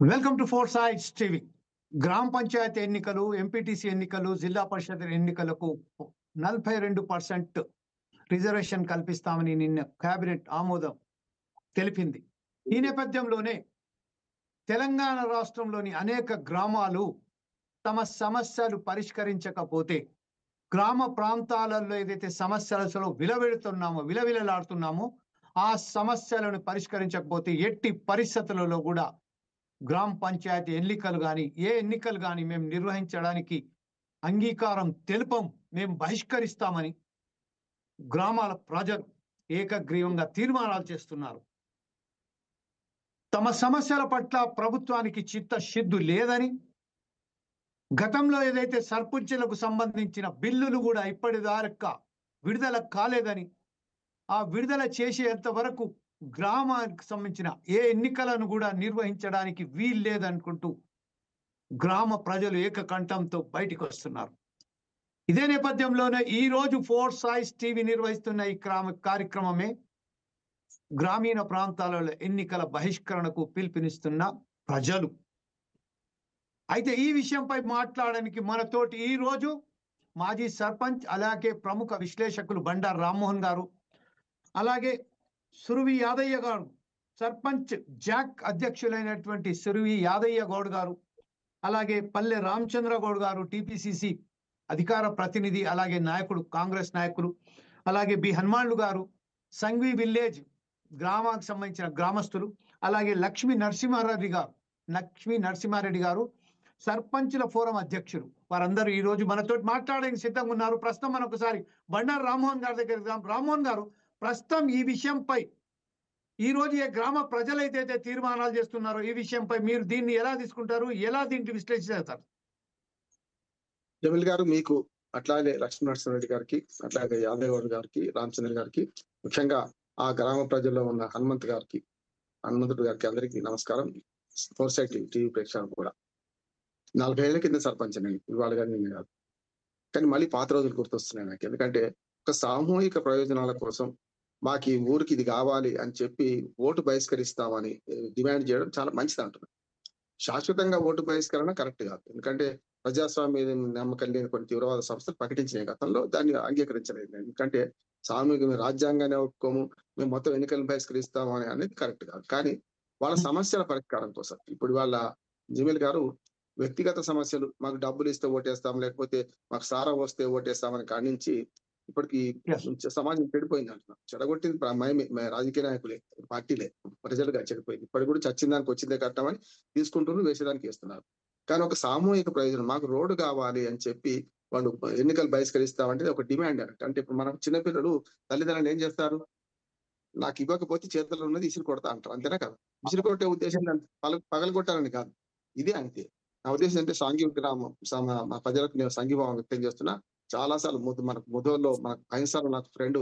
Welcome to four sides TV. గ్రామ పంచాయతీ ఎన్నికలు, MPTC ఎన్నికలు, జిల్లా పరిషత్ ఎన్నికలకు 42% రిజర్వేషన్ కల్పిస్తామని నిన్న కేబినెట్ ఆమోదం తెలిపింది. ఈ నేపథ్యంలోనే తెలంగాణ రాష్ట్రంలోని అనేక గ్రామాలు తమ సమస్యలు పరిష్కరించకపోతే, గ్రామ ప్రాంతాలలో ఏదైతే సమస్యలలో విలవిలలాడుతున్నామో ఆ సమస్యలను పరిష్కరించకపోతే ఎట్టి పరిస్థితులలో కూడా గ్రామ పంచాయతీ ఎన్నికలు కానీ ఎన్నికలు కానీ మేము నిర్వహించడానికి అంగీకారం తెలుపం, మేము బహిష్కరిస్తామని గ్రామాల ప్రజలు ఏకగ్రీవంగా తీర్మానాలు చేస్తున్నారు. తమ సమస్యల పట్ల ప్రభుత్వానికి చిత్తశుద్ధి లేదని, గతంలో ఏదైతే సర్పంచులకు సంబంధించిన బిల్లులు కూడా ఇప్పటిదాకా విడుదల కాలేదని, ఆ విడుదల చేసేంత వరకు గ్రామానికి సంబంధించిన ఎన్నికలను కూడా నిర్వహించడానికి వీలు లేదనుకుంటూ గ్రామ ప్రజలు ఏకకంఠంతో బయటికి వస్తున్నారు. ఇదే నేపథ్యంలోనే ఈ రోజు ఫోర్ సైడ్స్ టీవీ నిర్వహిస్తున్న ఈ కార్యక్రమమే గ్రామీణ ప్రాంతాలలో ఎన్నికల బహిష్కరణకు పిలుపునిస్తున్న ప్రజలు. అయితే ఈ విషయంపై మాట్లాడడానికి మనతోటి ఈ రోజు మాజీ సర్పంచ్, అలాగే ప్రముఖ విశ్లేషకులు బండారు రామ్మోహన్ గారు, అలాగే సురవి యాదయ్య గారు, సర్పంచ్ జాక్ అధ్యక్షులైనటువంటి సురవి యాదయ్య గౌడ్ గారు, అలాగే పల్లె రామచంద్ర గౌడ్ గారు, టిపిసిసి అధికార ప్రతినిధి, అలాగే నాయకుడు, కాంగ్రెస్ నాయకులు, అలాగే బి హనుమాన్లు గారు, సంఘవి విలేజ్ గ్రామానికి సంబంధించిన గ్రామస్తులు, అలాగే లక్ష్మీ నరసింహారెడ్డి గారు సర్పంచుల ఫోరం అధ్యక్షులు. వారందరూ ఈ రోజు మనతో మాట్లాడడానికి సిద్ధంగా ఉన్నారు. ప్రస్తుతం మనం ఒకసారి బండారు రామ్మోహన్ గారి దగ్గర. రామ్మోహన్ గారు, ప్రస్తుతం ఈ విషయంపై ఈ రోజు ఏ గ్రామ ప్రజలైతే తీర్మానాలు చేస్తున్నారో ఈ విషయంపై మీరు దీన్ని ఎలా తీసుకుంటారు, ఎలా దీన్ని విశ్లేషిస్తారు? జమీల్ గారు, మీకు అట్లాగే లక్ష్మీ నరసింహారెడ్డి గారికి, అట్లాగే యాదవ్ గౌడ్ గారికి, రామచంద్ర గారికి, ముఖ్యంగా ఆ గ్రామ ప్రజల్లో ఉన్న హనుమంతుడు గారికి అందరికీ నమస్కారం. ఫోర్ సైడ్ టీవీ ప్రేక్షకులు కూడా 40 ఏళ్ల కింద సర్పంచ్ నేను, ఇవాళ కానీ నేను కాదు. కానీ మళ్ళీ పాత రోజులు గుర్తొస్తున్నాయి నాకు. ఎందుకంటే ఒక సామూహిక ప్రయోజనాల కోసం మాకు ఈ ఊరికి ఇది కావాలి అని చెప్పి ఓటు బహిష్కరిస్తామని డిమాండ్ చేయడం చాలా మంచిది అంటున్నాను. శాశ్వతంగా ఓటు బహిష్కరణ కరెక్ట్ కాదు. ఎందుకంటే ప్రజాస్వామ్య నమ్మకం లేని కొన్ని తీవ్రవాద సంస్థలు ప్రకటించిన గతంలో దాన్ని అంగీకరించలేదు. ఎందుకంటే సామూహిక రాజ్యాంగాన్ని ఒప్పుకోము, మేము మొత్తం ఎన్నికలను బహిష్కరిస్తాము అనేది కరెక్ట్ కాదు. కానీ వాళ్ళ సమస్యల పరిష్కారం కోసం ఇప్పుడు వాళ్ళ జమీల్ గారు వ్యక్తిగత సమస్యలు, మాకు డబ్బులు ఇస్తే ఓటేస్తాం, లేకపోతే మాకు సారా వస్తే ఓటేస్తామని కానించి ఇప్పటికి సమాజం చెడిపోయింది అంటున్నాం. చెడగొట్టింది రాజకీయ నాయకులే, పార్టీలే, ప్రజలుగా చెడిపోయింది. ఇప్పటికి కూడా చచ్చిన దానికి వచ్చిందే కట్టమని తీసుకుంటున్నారు, వేసేదానికి వేస్తున్నారు. కానీ ఒక సామూహిక ప్రయోజనం, మాకు రోడ్డు కావాలి అని చెప్పి వాళ్ళు ఎన్నికలు బహిష్కరిస్తామంటే ఒక డిమాండ్ అన్నట్టు. అంటే ఇప్పుడు మనం చిన్నపిల్లలు తల్లిదండ్రులు ఏం చేస్తారు, నాకు ఇవ్వకపోతే చేతుల్లో ఉన్నది ఇసురు కొడతా అంటారు, అంతేనా కదా? ఇసురు కొట్టే ఉద్దేశం పగలగొట్టాలని కాదు, ఇదే అంతే. నా ఉద్దేశం అంటే సాంఘిక గ్రామం మా ప్రజలకు నేను సంఘీభావం వ్యక్తం చేస్తున్నా. చాలా సార్లు మనకు ముదోల్లో మనకు అహింసాలో నాకు ఫ్రెండ్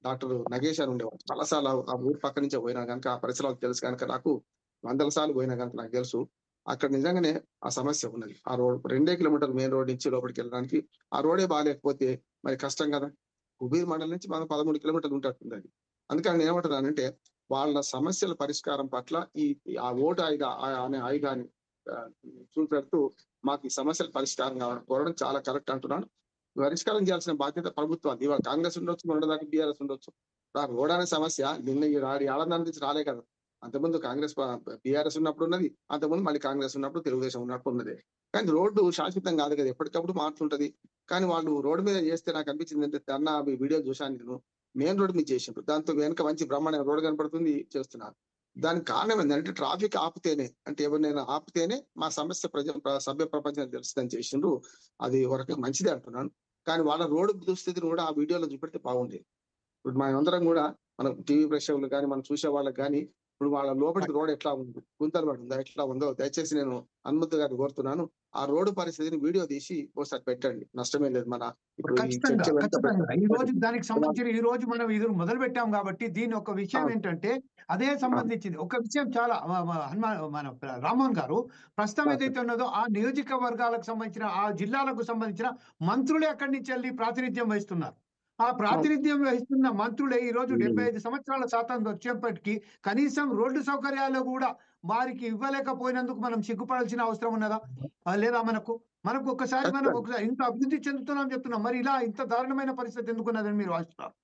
డాక్టర్ నగేష్ అని ఉండేవాడు. చాలా సార్లు ఆ ఊరి పక్క నుంచే పోయినా కనుక ఆ పరిసరాలకు తెలుసు కనుక, నాకు 100 సార్లు పోయినా కనుక నాకు తెలుసు. అక్కడ నిజంగానే ఆ సమస్య ఉన్నది. ఆ రోడ్ 2 కిలోమీటర్లు మెయిన్ రోడ్ నుంచి లోపలికి వెళ్ళడానికి ఆ రోడే బాగాలేకపోతే మరి కష్టం కదా. కుబీర్ మండలం నుంచి మనం 13 కిలోమీటర్లు ఉంటట్టుంది అది. అందుకని నేను ఏమంటున్నానంటే వాళ్ళ సమస్యల పరిష్కారం పట్ల ఆ ఓటు అనే ఆయుధాన్ని చూపెడుతూ మాకు ఈ సమస్యల పరిష్కారం కావాలని కోరడం చాలా కరెక్ట్ అంటున్నాను. పరిష్కారం చేయాల్సిన బాధ్యత ప్రభుత్వాన్ని. ఇవాళ కాంగ్రెస్ ఉండొచ్చు, మొన్నటిదాకా బీఆర్ఎస్ ఉండొచ్చు. రోడ్ అనే సమస్య నిన్న ఏడాది నుంచి రాలే కదా. అంతకుముందు కాంగ్రెస్ బీఆర్ఎస్ ఉన్నప్పుడు ఉన్నది, అంతకుముందు మళ్ళీ కాంగ్రెస్ ఉన్నప్పుడు తెలుగుదేశం ఉన్నప్పుడు ఉన్నది. కానీ రోడ్డు శాశ్వతం కాదు కదా, ఎప్పటికప్పుడు మారుతుంటది. కానీ వాళ్ళు రోడ్డు మీద చేస్తే నాకు అనిపించింది అంటే, అన్న వీడియో చూశాను నేను, మెయిన్ రోడ్డు మీద చేసిండ్రు. దాంతో వెనక మంచి బ్రహ్మాండ రోడ్డు కనపడుతుంది, చేస్తున్నారు. దానికి కారణం ఏంటంటే ట్రాఫిక్ ఆపితేనే, అంటే ఎవరినైనా ఆపితేనే మా సమస్య సభ్య ప్రపంచానికి తెలుస్తుందని చేసిండ్రు. అది వరకు మంచిదే అంటున్నాను. కానీ వాళ్ళ రోడ్డు దుస్థితిని కూడా ఆ వీడియోలో చూపెడితే బాగుండేది. ఇప్పుడు అందరం కూడా మనం టీవీ ప్రేక్షకులు కానీ మనం చూసే వాళ్ళకి కానీ ఇప్పుడు వాళ్ళ లోపలికి రోడ్ ఎట్లా ఉంది, గుంతలు పడి ఉందా, ఎట్లా ఉందో దయచేసి నేను హనుమంతు గారిని కోరుతున్నాను, ఆ రోడ్డు పరిస్థితిని వీడియో తీసి ఒకసారి పెట్టండి, నష్టమే లేదు. మన ఈ రోజు దానికి సంబంధించిన ఈ రోజు మనం ఇది మొదలు పెట్టాం కాబట్టి దీని ఒక విషయం ఏంటంటే అదే సంబంధించింది ఒక విషయం చాలా మన రామ్మోహన్ గారు ప్రస్తుతం ఏదైతే ఉన్నదో ఆ నియోజకవర్గాలకు సంబంధించిన ఆ జిల్లాలకు సంబంధించిన మంత్రులే అక్కడి నుంచి వెళ్ళి ప్రాతినిధ్యం వహిస్తున్నారు. ఆ ప్రాతినిధ్యం వహిస్తున్న మంత్రులే ఈ రోజు 75 సంవత్సరాల స్వాతంత్రం వచ్చేప్పటికీ కనీసం రోడ్డు సౌకర్యాలు కూడా వారికి ఇవ్వలేకపోయినందుకు మనం సిగ్గుపడాల్సిన అవసరం ఉన్నదా? లేదా మనకు ఒక్కసారి మనం ఇంత అభివృద్ధి చెందుతున్నాం చెప్తున్నాం, మరి ఇలా ఇంత దారుణమైన పరిస్థితి ఎందుకున్నదని మీరు భావిస్తున్నారు?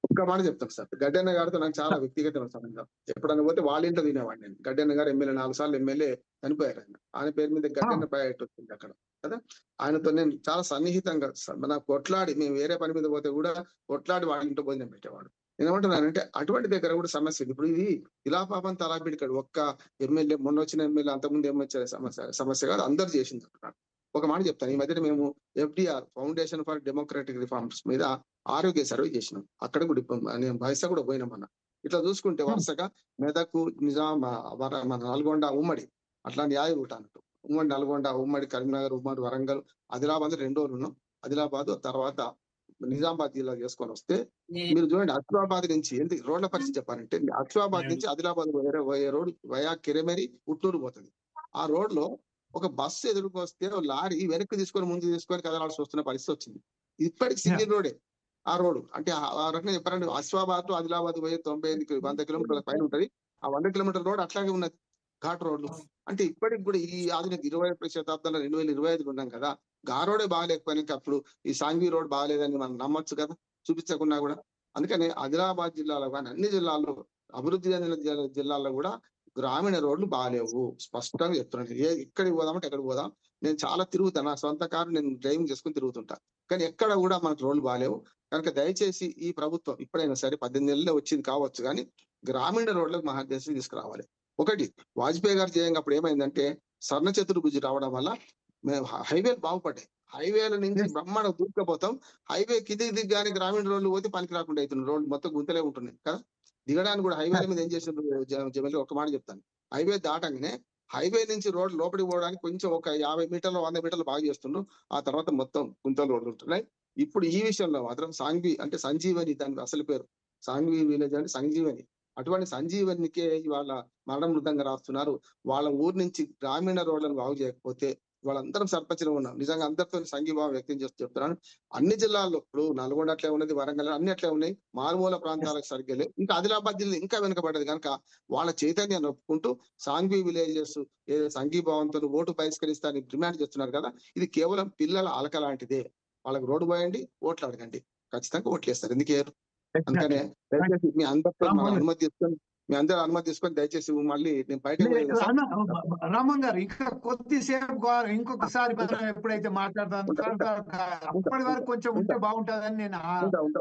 ఒక్క మాట చెప్తాను సార్. గడ్డన్న గారితో నాకు చాలా వ్యక్తిగతమైన సంబంధం. ఎప్పుడన్నా పోతే వాళ్ళ ఇంట్లో తినేవాడిని నేను. గడ్డన్న గారు ఎమ్మెల్యే 4 సార్లు ఎమ్మెల్యే చనిపోయారు ఆయన. ఆయన పేరు మీద గడ్డన్న ప్యాకెట్ వచ్చింది అక్కడ కదా. ఆయనతో నేను చాలా సన్నిహితంగా మన కొట్లాడి మేము వేరే పని మీద పోతే కూడా కొట్లాడి వాళ్ళ ఇంట్లో భోజనం పెట్టేవాడు. నేనేమంటున్నానంటే అటువంటి దగ్గర కూడా సమస్య ఉంది. ఇప్పుడు ఇది ఇలా పాపం తలాపిడికాడు ఒక్క ఎమ్మెల్యే మొన్న వచ్చిన ఎమ్మెల్యే అంతకుముందు ఎమ్మెల్యే సమస్య కాదు, అందరు చేసింది అంటున్నాడు. ఒక మాట చెప్తాను. ఈ మధ్యన మేము FDR foundation for democratic reforms మీద ఆరోగ్య సర్వే చేసినాం. అక్కడ కూడా నేను బైసా కూడా పోయినామన్నా. ఇట్లా చూసుకుంటే వరుసగా మెదకు, నిజాం, మన నల్గొండ ఉమ్మడి అట్లా న్యాయ రూట్ అన్నట్టు ఉమ్మడి నల్గొండ, ఉమ్మడి కరీంనగర్, ఉమ్మడి వరంగల్, ఆదిలాబాద్ 2 రోజులు ఉన్నాం. ఆదిలాబాద్ తర్వాత నిజామాబాద్ జిల్లా చేసుకొని వస్తే మీరు చూడండి, ఆసిఫాబాద్ నుంచి ఎందుకు రోడ్ల పరిస్థితి చెప్పాలంటే ఆసిఫాబాద్ నుంచి ఆదిలాబాద్ పోయే రోడ్ వయా కిరమేరి ఉట్నూరు పోతుంది. ఆ రోడ్ లో ఒక బస్సు ఎదురుకు వస్తే లారీ వెనక్కి తీసుకొని ముందు తీసుకొని కదలాల్సి వస్తున్న పరిస్థితి వచ్చింది. ఇప్పటికి సింగిల్ రోడే ఆ రోడ్డు. అంటే ఆ రకంగా చెప్పారంటే ఆసిఫాబాద్ టు ఆదిలాబాద్ పోయే 100 కిలోమీటర్ల పైన ఉంటది. ఆ 100 కిలోమీటర్ల రోడ్ అట్లాగే ఉన్నది, ఘాట్ రోడ్లు. అంటే ఇప్పటికి కూడా ఈ ఆధునిక 21వ శతాబ్దంలో 2025 ఉన్నాం కదా, గా రోడే బాగాలేకపోయినా అప్పుడు ఈ సాంఘీ రోడ్ బాగాలేదని మనం నమ్మొచ్చు కదా, చూపించకున్నా కూడా. అందుకని ఆదిలాబాద్ జిల్లాలో కానీ అన్ని జిల్లాల్లో అభివృద్ధి చెందిన జిల్లాల్లో కూడా గ్రామీణ రోడ్లు బాగాలేవు. స్పష్టంగా చెప్తున్నాను. ఎక్కడికి పోదామంటే ఎక్కడికి పోదాం. నేను చాలా తిరుగుతాను, నా సొంత కారు నేను డ్రైవింగ్ చేసుకుని తిరుగుతుంటా, కానీ ఎక్కడ కూడా మనకు రోడ్లు బాగాలేవు. కనుక దయచేసి ఈ ప్రభుత్వం ఇప్పుడైనా సరే 18 నెలల్లో వచ్చింది కావచ్చు, కానీ గ్రామీణ రోడ్లకు మహాదేశం తీసుకురావాలి. ఒకటి వాజ్పేయి గారు చేయంగా అప్పుడు ఏమైందంటే స్వర్ణ చతుర్భుజి రావడం వల్ల మేము హైవేలు బాగుపడ్డాయి. హైవేల నుంచి బ్రహ్మాండ దూకపోతాం. హైవే కిందికి దిగ్గానే గ్రామీణ రోడ్లు పోతే పనికి రాకుండా అవుతున్నాయి. రోడ్లు మొత్తం గుంతలే ఉంటున్నాయి కదా. దిగడానికి కూడా హైవేల మీద ఏం చేసిన ఒక మాట చెప్తాను. హైవే దాటంగానే హైవే నుంచి రోడ్ లోపలికి పోవడానికి కొంచెం ఒక 50 మీటర్లు 100 మీటర్లు బాగా చేస్తుండ్రు. ఆ తర్వాత మొత్తం గుంతలు రోడ్లు ఉంటున్నాయి. ఇప్పుడు ఈ విషయంలో మాత్రం సాంఘి అంటే సంజీవని, దాని అసలు పేరు సాంఘి విలేజ్ అంటే సంజీవని. అటువంటి సంజీవనికే ఇవాళ మరణ మృదంగా రాస్తున్నారు. వాళ్ళ ఊరు నుంచి గ్రామీణ రోడ్లను బాగు చేయకపోతే వాళ్ళందరం సర్పంచ్లో ఉన్నాం. నిజంగా అందరితో సంఘీభావం వ్యక్తం చేస్తూ చెప్తున్నాను. అన్ని జిల్లాల్లో ఇప్పుడు నల్గొండ అట్లే ఉన్నది, వరంగల్ అన్ని అట్లే ఉన్నాయి. మారుమూల ప్రాంతాలకు సరిగ్గా లేవు. ఇంకా ఆదిలాబాద్ జిల్లా ఇంకా వెనుకబడ్డది. కనుక వాళ్ళ చైతన్యాన్ని ఒప్పుకుంటూ సాంఘీ విలేజెస్ ఏదో సంఘీభావంతో ఓటు బహిష్కరిస్తారని డిమాండ్ చేస్తున్నారు కదా, ఇది కేవలం పిల్లల అలక లాంటిదే. వాళ్ళకి రోడ్డు పోయండి, ఓట్లు అడగండి, ఖచ్చితంగా ఓట్లు వేస్తారు. ఎందుకేరు? అందుకనే దయచేసి మీ అందరితో అందరూ అనుమతి తీసుకొని దయచేసి మళ్ళీ నేను బయట రామన్ గారు ఇంకా కొద్దిసేపు ఇంకొకసారి ఎప్పుడైతే మాట్లాడతాను అప్పటి వరకు కొంచెం ఉంటే బాగుంటుందని నేను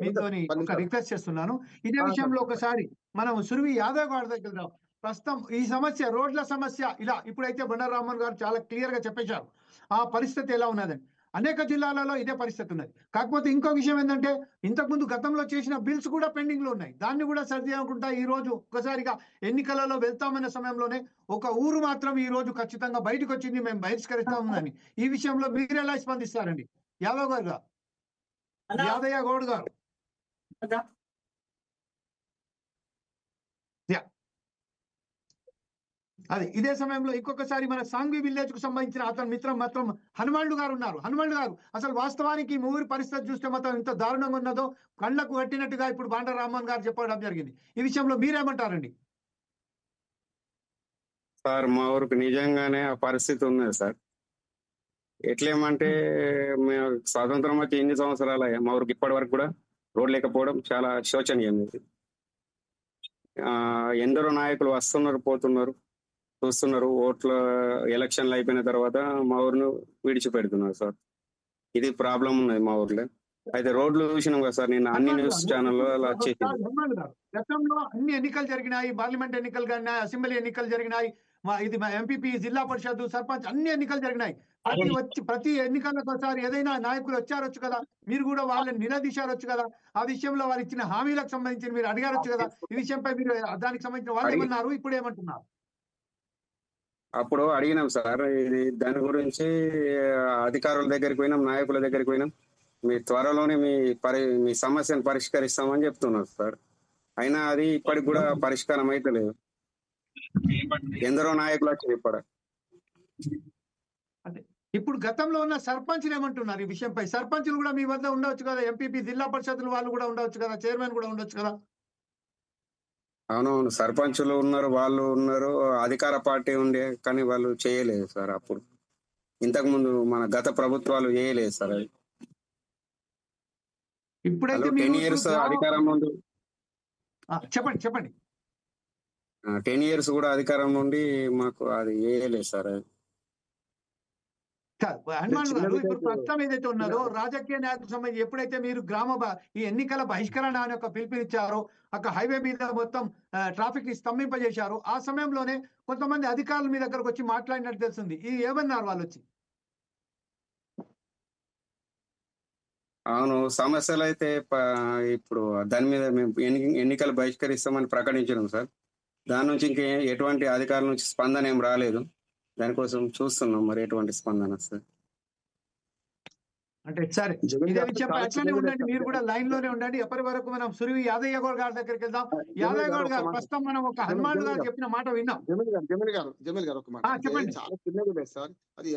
మీతో ఒక రిక్వెస్ట్ చేస్తున్నాను. ఇదే విషయంలో ఒకసారి మనం సురవి యాదవ్ గారి దగ్గర వెళ్దాం. ప్రస్తుతం ఈ సమస్య రోడ్ల సమస్య ఇలా ఇప్పుడైతే బండారామన్ గారు చాలా క్లియర్ గా చెప్పేశారు ఆ పరిస్థితి ఎలా ఉన్నదని. అనేక జిల్లాలలో ఇదే పరిస్థితి ఉన్నది. కాకపోతే ఇంకో విషయం ఏంటంటే ఇంతకుముందు గతంలో చేసిన బిల్స్ కూడా పెండింగ్ లో ఉన్నాయి. దాన్ని కూడా సర్ది అనుకుంటా ఈ రోజు ఒక్కసారిగా ఎన్నికలలో వెళ్తామన్న సమయంలోనే ఒక ఊరు మాత్రం ఈ రోజు ఖచ్చితంగా బయటకు వచ్చింది, మేము బహిష్కరిస్తామని. ఈ విషయంలో మీరు ఎలా స్పందిస్తారండి? యాదవ్ గారు, యాదయ్య గౌడ్ గారు. అది ఇదే సమయంలో ఇంకొకసారి మన సాంఘి విలేజ్ కు సంబంధించిన అతని మిత్రం మాత్రం హనుమాన్లు గారు ఉన్నారు. హనుమాన్లు గారు, అసలు వాస్తవానికి ఊరి పరిస్థితి చూస్తే మాత్రం ఇంత దారుణంగా ఉన్నదో కళ్ళకు కట్టినట్టుగా ఇప్పుడు బండారామన్ గారు చెప్పడం జరిగింది. ఈ విషయంలో మీరేమంటారండి? సార్ మా ఊరికి నిజంగానే ఆ పరిస్థితి ఉన్నది సార్. ఎట్లేమంటే మేము స్వాతంత్రం వచ్చి ఎన్ని సంవత్సరాలు మా ఊరికి ఇప్పటి వరకు కూడా రోడ్ లేకపోవడం చాలా శోచనీయం. ఎందరో నాయకులు వస్తున్నారు, పోతున్నారు, చూస్తున్నారు. ఓట్ల ఎలక్షన్లు అయిపోయిన తర్వాత మా ఊరిని విడిచిపెడుతున్నారు సార్. ఇది ప్రాబ్లం ఉన్నది మా ఊర్లో. అయితే రోడ్లు చూసినాం కదా సార్, నేను అన్ని న్యూస్ ఛానల్లో అలా వచ్చేసింది. గతంలో అన్ని ఎన్నికలు జరిగినాయి, పార్లమెంట్ ఎన్నికలు జరిగినాయి, అసెంబ్లీ ఎన్నికలు జరిగినాయి, ఇది ఎంపీపీ, జిల్లా పరిషత్, సర్పంచ్ అన్ని ఎన్నికలు జరిగినాయి. ప్రతి ఎన్నికలకు ఒకసారి ఏదైనా నాయకులు వచ్చారొచ్చు కదా, మీరు కూడా వాళ్ళని నిలదీశారొచ్చు కదా, ఆ విషయంలో వారు ఇచ్చిన హామీలకు సంబంధించి మీరు అడిగారొచ్చు కదా. ఈ విషయంపై మీరు దానికి సంబంధించిన వాళ్ళు ఏమన్నారు, ఇప్పుడు ఏమంటున్నారు? అప్పుడు అడిగినాం సార్, ఇది దాని గురించి అధికారుల దగ్గరికి పోయినాం, నాయకుల దగ్గరికి పోయినాం. మీ త్వరలోనే మీ సమస్యను పరిష్కరిస్తామని చెప్తున్నారు సార్. అయినా అది ఇప్పటికి కూడా పరిష్కారం అయితే లేదు. ఎందరో నాయకులు వచ్చి చెప్పారు. ఇప్పుడు గతంలో ఉన్న సర్పంచ్లు ఏమంటున్నారు ఈ విషయంపై? సర్పంచ్లు కూడా మీ వద్ద ఉండవచ్చు కదా, ఎంపీపీ, జిల్లా పరిషత్తులు వాళ్ళు కూడా ఉండవచ్చు కదా, చైర్మన్ కూడా ఉండొచ్చు కదా. అవునవును, సర్పంచులు ఉన్నారు, వాళ్ళు ఉన్నారు, అధికార పార్టీ ఉండే, కానీ వాళ్ళు చేయలేదు సార్ అప్పుడు. ఇంతకు ముందు మన గత ప్రభుత్వాలు చేయలేదు సార్ అది. ఇప్పుడైతే వాళ్ళు మీరు 10 ఇప్పుడు ఇయర్స్ అధికారం నుండి చెప్పండి చెప్పండి. 10 ఇయర్స్ కూడా అధికారం నుండి మాకు అది చేయలేదు సార్ అది. హనుమాన్ గారు చిన్నది ఇప్పుడు ప్రస్తుతం ఏదైతే ఉన్నదో రాజకీయ నాయకులకు సంబంధించి ఎప్పుడైతే మీరు ఈ ఎన్నికల బహిష్కరణ అనే ఒక పిలుపునిచ్చారో, అక్కడ హైవే మీద మొత్తం ట్రాఫిక్ ని స్తంభింపజేశారు, ఆ సమయంలోనే కొంతమంది అధికారులు మీ దగ్గరకు వచ్చి మాట్లాడినట్టు తెలుస్తుంది. ఇది ఏమన్నారు వాళ్ళు వచ్చి? అవును, సమస్యలు అయితే ఇప్పుడు దాని మీద మేము ఎన్నికలు బహిష్కరిస్తామని ప్రకటించినాం సార్. దాని నుంచి ఇంకే ఎటువంటి అధికారుల నుంచి స్పందన ఏం రాలేదు. దానికోసం చూస్తున్నాం మరి ఎటువంటి స్పందన వస్తుంది. అంటే సరే, జగన్ ఇదే గారు విషయం చాలా అట్లనే చిన్నది ఉండండి, మీరు సార్. కూడా లైన్ లోనే ఉండండి. ఎప్పటి వరకు మనం సురివి యాదయ్య గౌడ్ గారి దగ్గరికి వెళ్దాం. జమీల్ యాదయ్య గారు గౌడ్ ఒక గారు మాట. ప్రస్తుతం మనం ఒక హనుమాన్ జమీల్ గారు గారు చెప్పిన మాట విన్నాం. జమీల్ గారు ఒక మాట. అంటే చెప్పండి. చాలా చిన్నది లేదు సార్. అది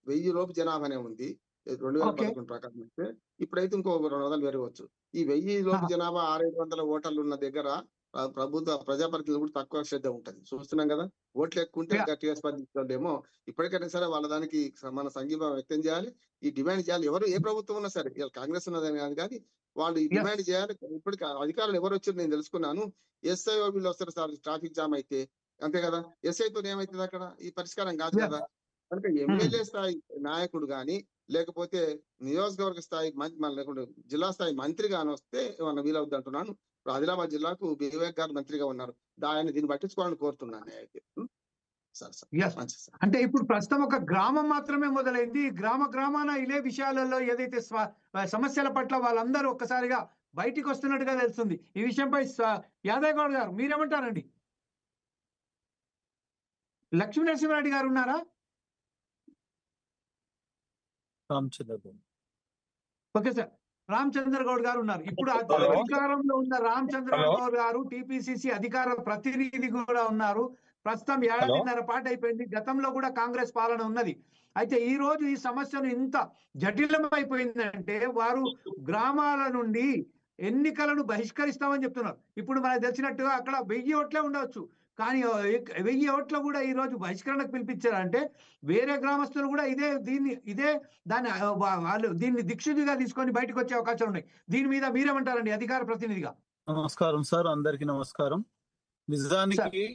1000 లోపు జనాభానే ఉంది 2011 ప్రకారం అయితే. ఇప్పుడైతే ఇంకో 200 పెరగవచ్చు. ఈ 1000 లోపు జనాభా 600-500 ఓటర్లు ఉన్న దగ్గర ప్రభుత్వ ప్రజాప్రతినిధులు కూడా తక్కువ శ్రద్ధ ఉంటది. చూస్తున్నాం కదా. ఓట్లు ఎక్కువ ఉంటే గట్టిగా స్పందిస్తుండేమో. ఇప్పటికైనా సరే వాళ్ళ దానికి మన సంఘీభావం వ్యక్తం చేయాలి. ఈ డిమాండ్ చేయాలి. ఎవరు ఏ ప్రభుత్వం ఉన్నా సరే, ఇలా కాంగ్రెస్ ఉన్నదని కాదు కానీ వాళ్ళు ఈ డిమాండ్ చేయాలి. ఇప్పటికి అధికారులు ఎవరు వచ్చారు నేను తెలుసుకున్నాను. ఎస్ఐ వీళ్ళు వస్తారు సార్, ట్రాఫిక్ జామ్ అయితే. అంతే కదా. ఎస్ఐతో ఏమైతుంది అక్కడ? ఈ పరిష్కారం కాదు కదా. కనుక ఎమ్మెల్యే స్థాయి నాయకుడు గాని, లేకపోతే నియోజకవర్గ స్థాయి లేకుంటే జిల్లా స్థాయి మంత్రి గాని వస్తే ఏమన్నా వీలవుద్ది అంటున్నాను. ఇప్పుడు ఆదిలాబాద్ జిల్లాకు వివేక్ గారు మంత్రిగా ఉన్నారు. ఆయన దీన్ని పట్టించుకోవాలని కోరుతున్నాను అయితే. మంచిది సార్. అంటే ఇప్పుడు ప్రస్తుతం ఒక గ్రామం మాత్రమే మొదలైంది. గ్రామాన ఇదే విషయాలలో ఏదైతే సమస్యల పట్ల వాళ్ళందరూ ఒక్కసారిగా బయటికి వస్తున్నట్టుగా తెలుస్తుంది. ఈ విషయంపై యాదవ్ గౌడ్ గారు మీరేమంటారండి? లక్ష్మీ నరసింహారెడ్డి గారు ఉన్నారా? ఓకే సార్, రామచంద్ర గౌడ్ గారు ఉన్నారు. ఇప్పుడు అధికారంలో ఉన్న రామచంద్ర గౌడ్ గారు టీపీసీసీ అధికార ప్రతినిధి కూడా ఉన్నారు. ప్రస్తుతం 1.5 పాటు అయిపోయింది. గతంలో కూడా కాంగ్రెస్ పాలన ఉన్నది. అయితే ఈ రోజు ఈ సమస్యను ఇంత జటిలమైపోయిందంటే వారు గ్రామాల నుండి ఎన్నికలను బహిష్కరిస్తామని చెప్తున్నారు. ఇప్పుడు మనకు తెలిసినట్టుగా అక్కడ 1000 ఓట్లే ఉండవచ్చు, కానీ 1000 ఓట్లు కూడా ఈ రోజు బహిష్కరణకు పిలిపించారంటే వేరే గ్రామస్తులు కూడా దాన్ని వాళ్ళు దీన్ని దిక్సూచిగా తీసుకొని బయటకు వచ్చే అవకాశాలు ఉన్నాయి. దీని మీద మీరేమంటారండి అధికార ప్రతినిధిగా? నమస్కారం సార్, అందరికి నమస్కారం. నిజానికి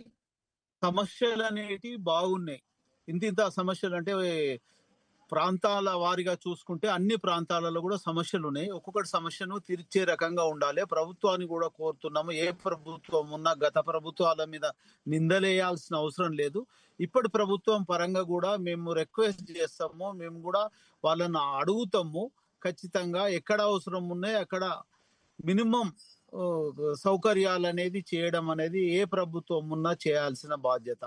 సమస్యలు అనేవి బాగున్నాయి. ఇంత సమస్యలు అంటే ప్రాంతాల వారిగా చూసుకుంటే అన్ని ప్రాంతాలలో కూడా సమస్యలు ఉన్నాయి. ఒక్కొక్కటి సమస్యను తీర్చే రకంగా ఉండాలి. ప్రభుత్వాన్ని కూడా కోరుతున్నాము. ఏ ప్రభుత్వం ఉన్నా గత ప్రభుత్వాల మీద నిందలేయాల్సిన అవసరం లేదు. ఇప్పటి ప్రభుత్వం పరంగా కూడా మేము రిక్వెస్ట్ చేస్తాము. మేము కూడా వాళ్ళని అడుగుతాము. ఖచ్చితంగా ఎక్కడ అవసరం ఉన్నాయి అక్కడ మినిమం సౌకర్యాలు అనేది చేయడం అనేది ఏ ప్రభుత్వం ఉన్నా చేయాల్సిన బాధ్యత.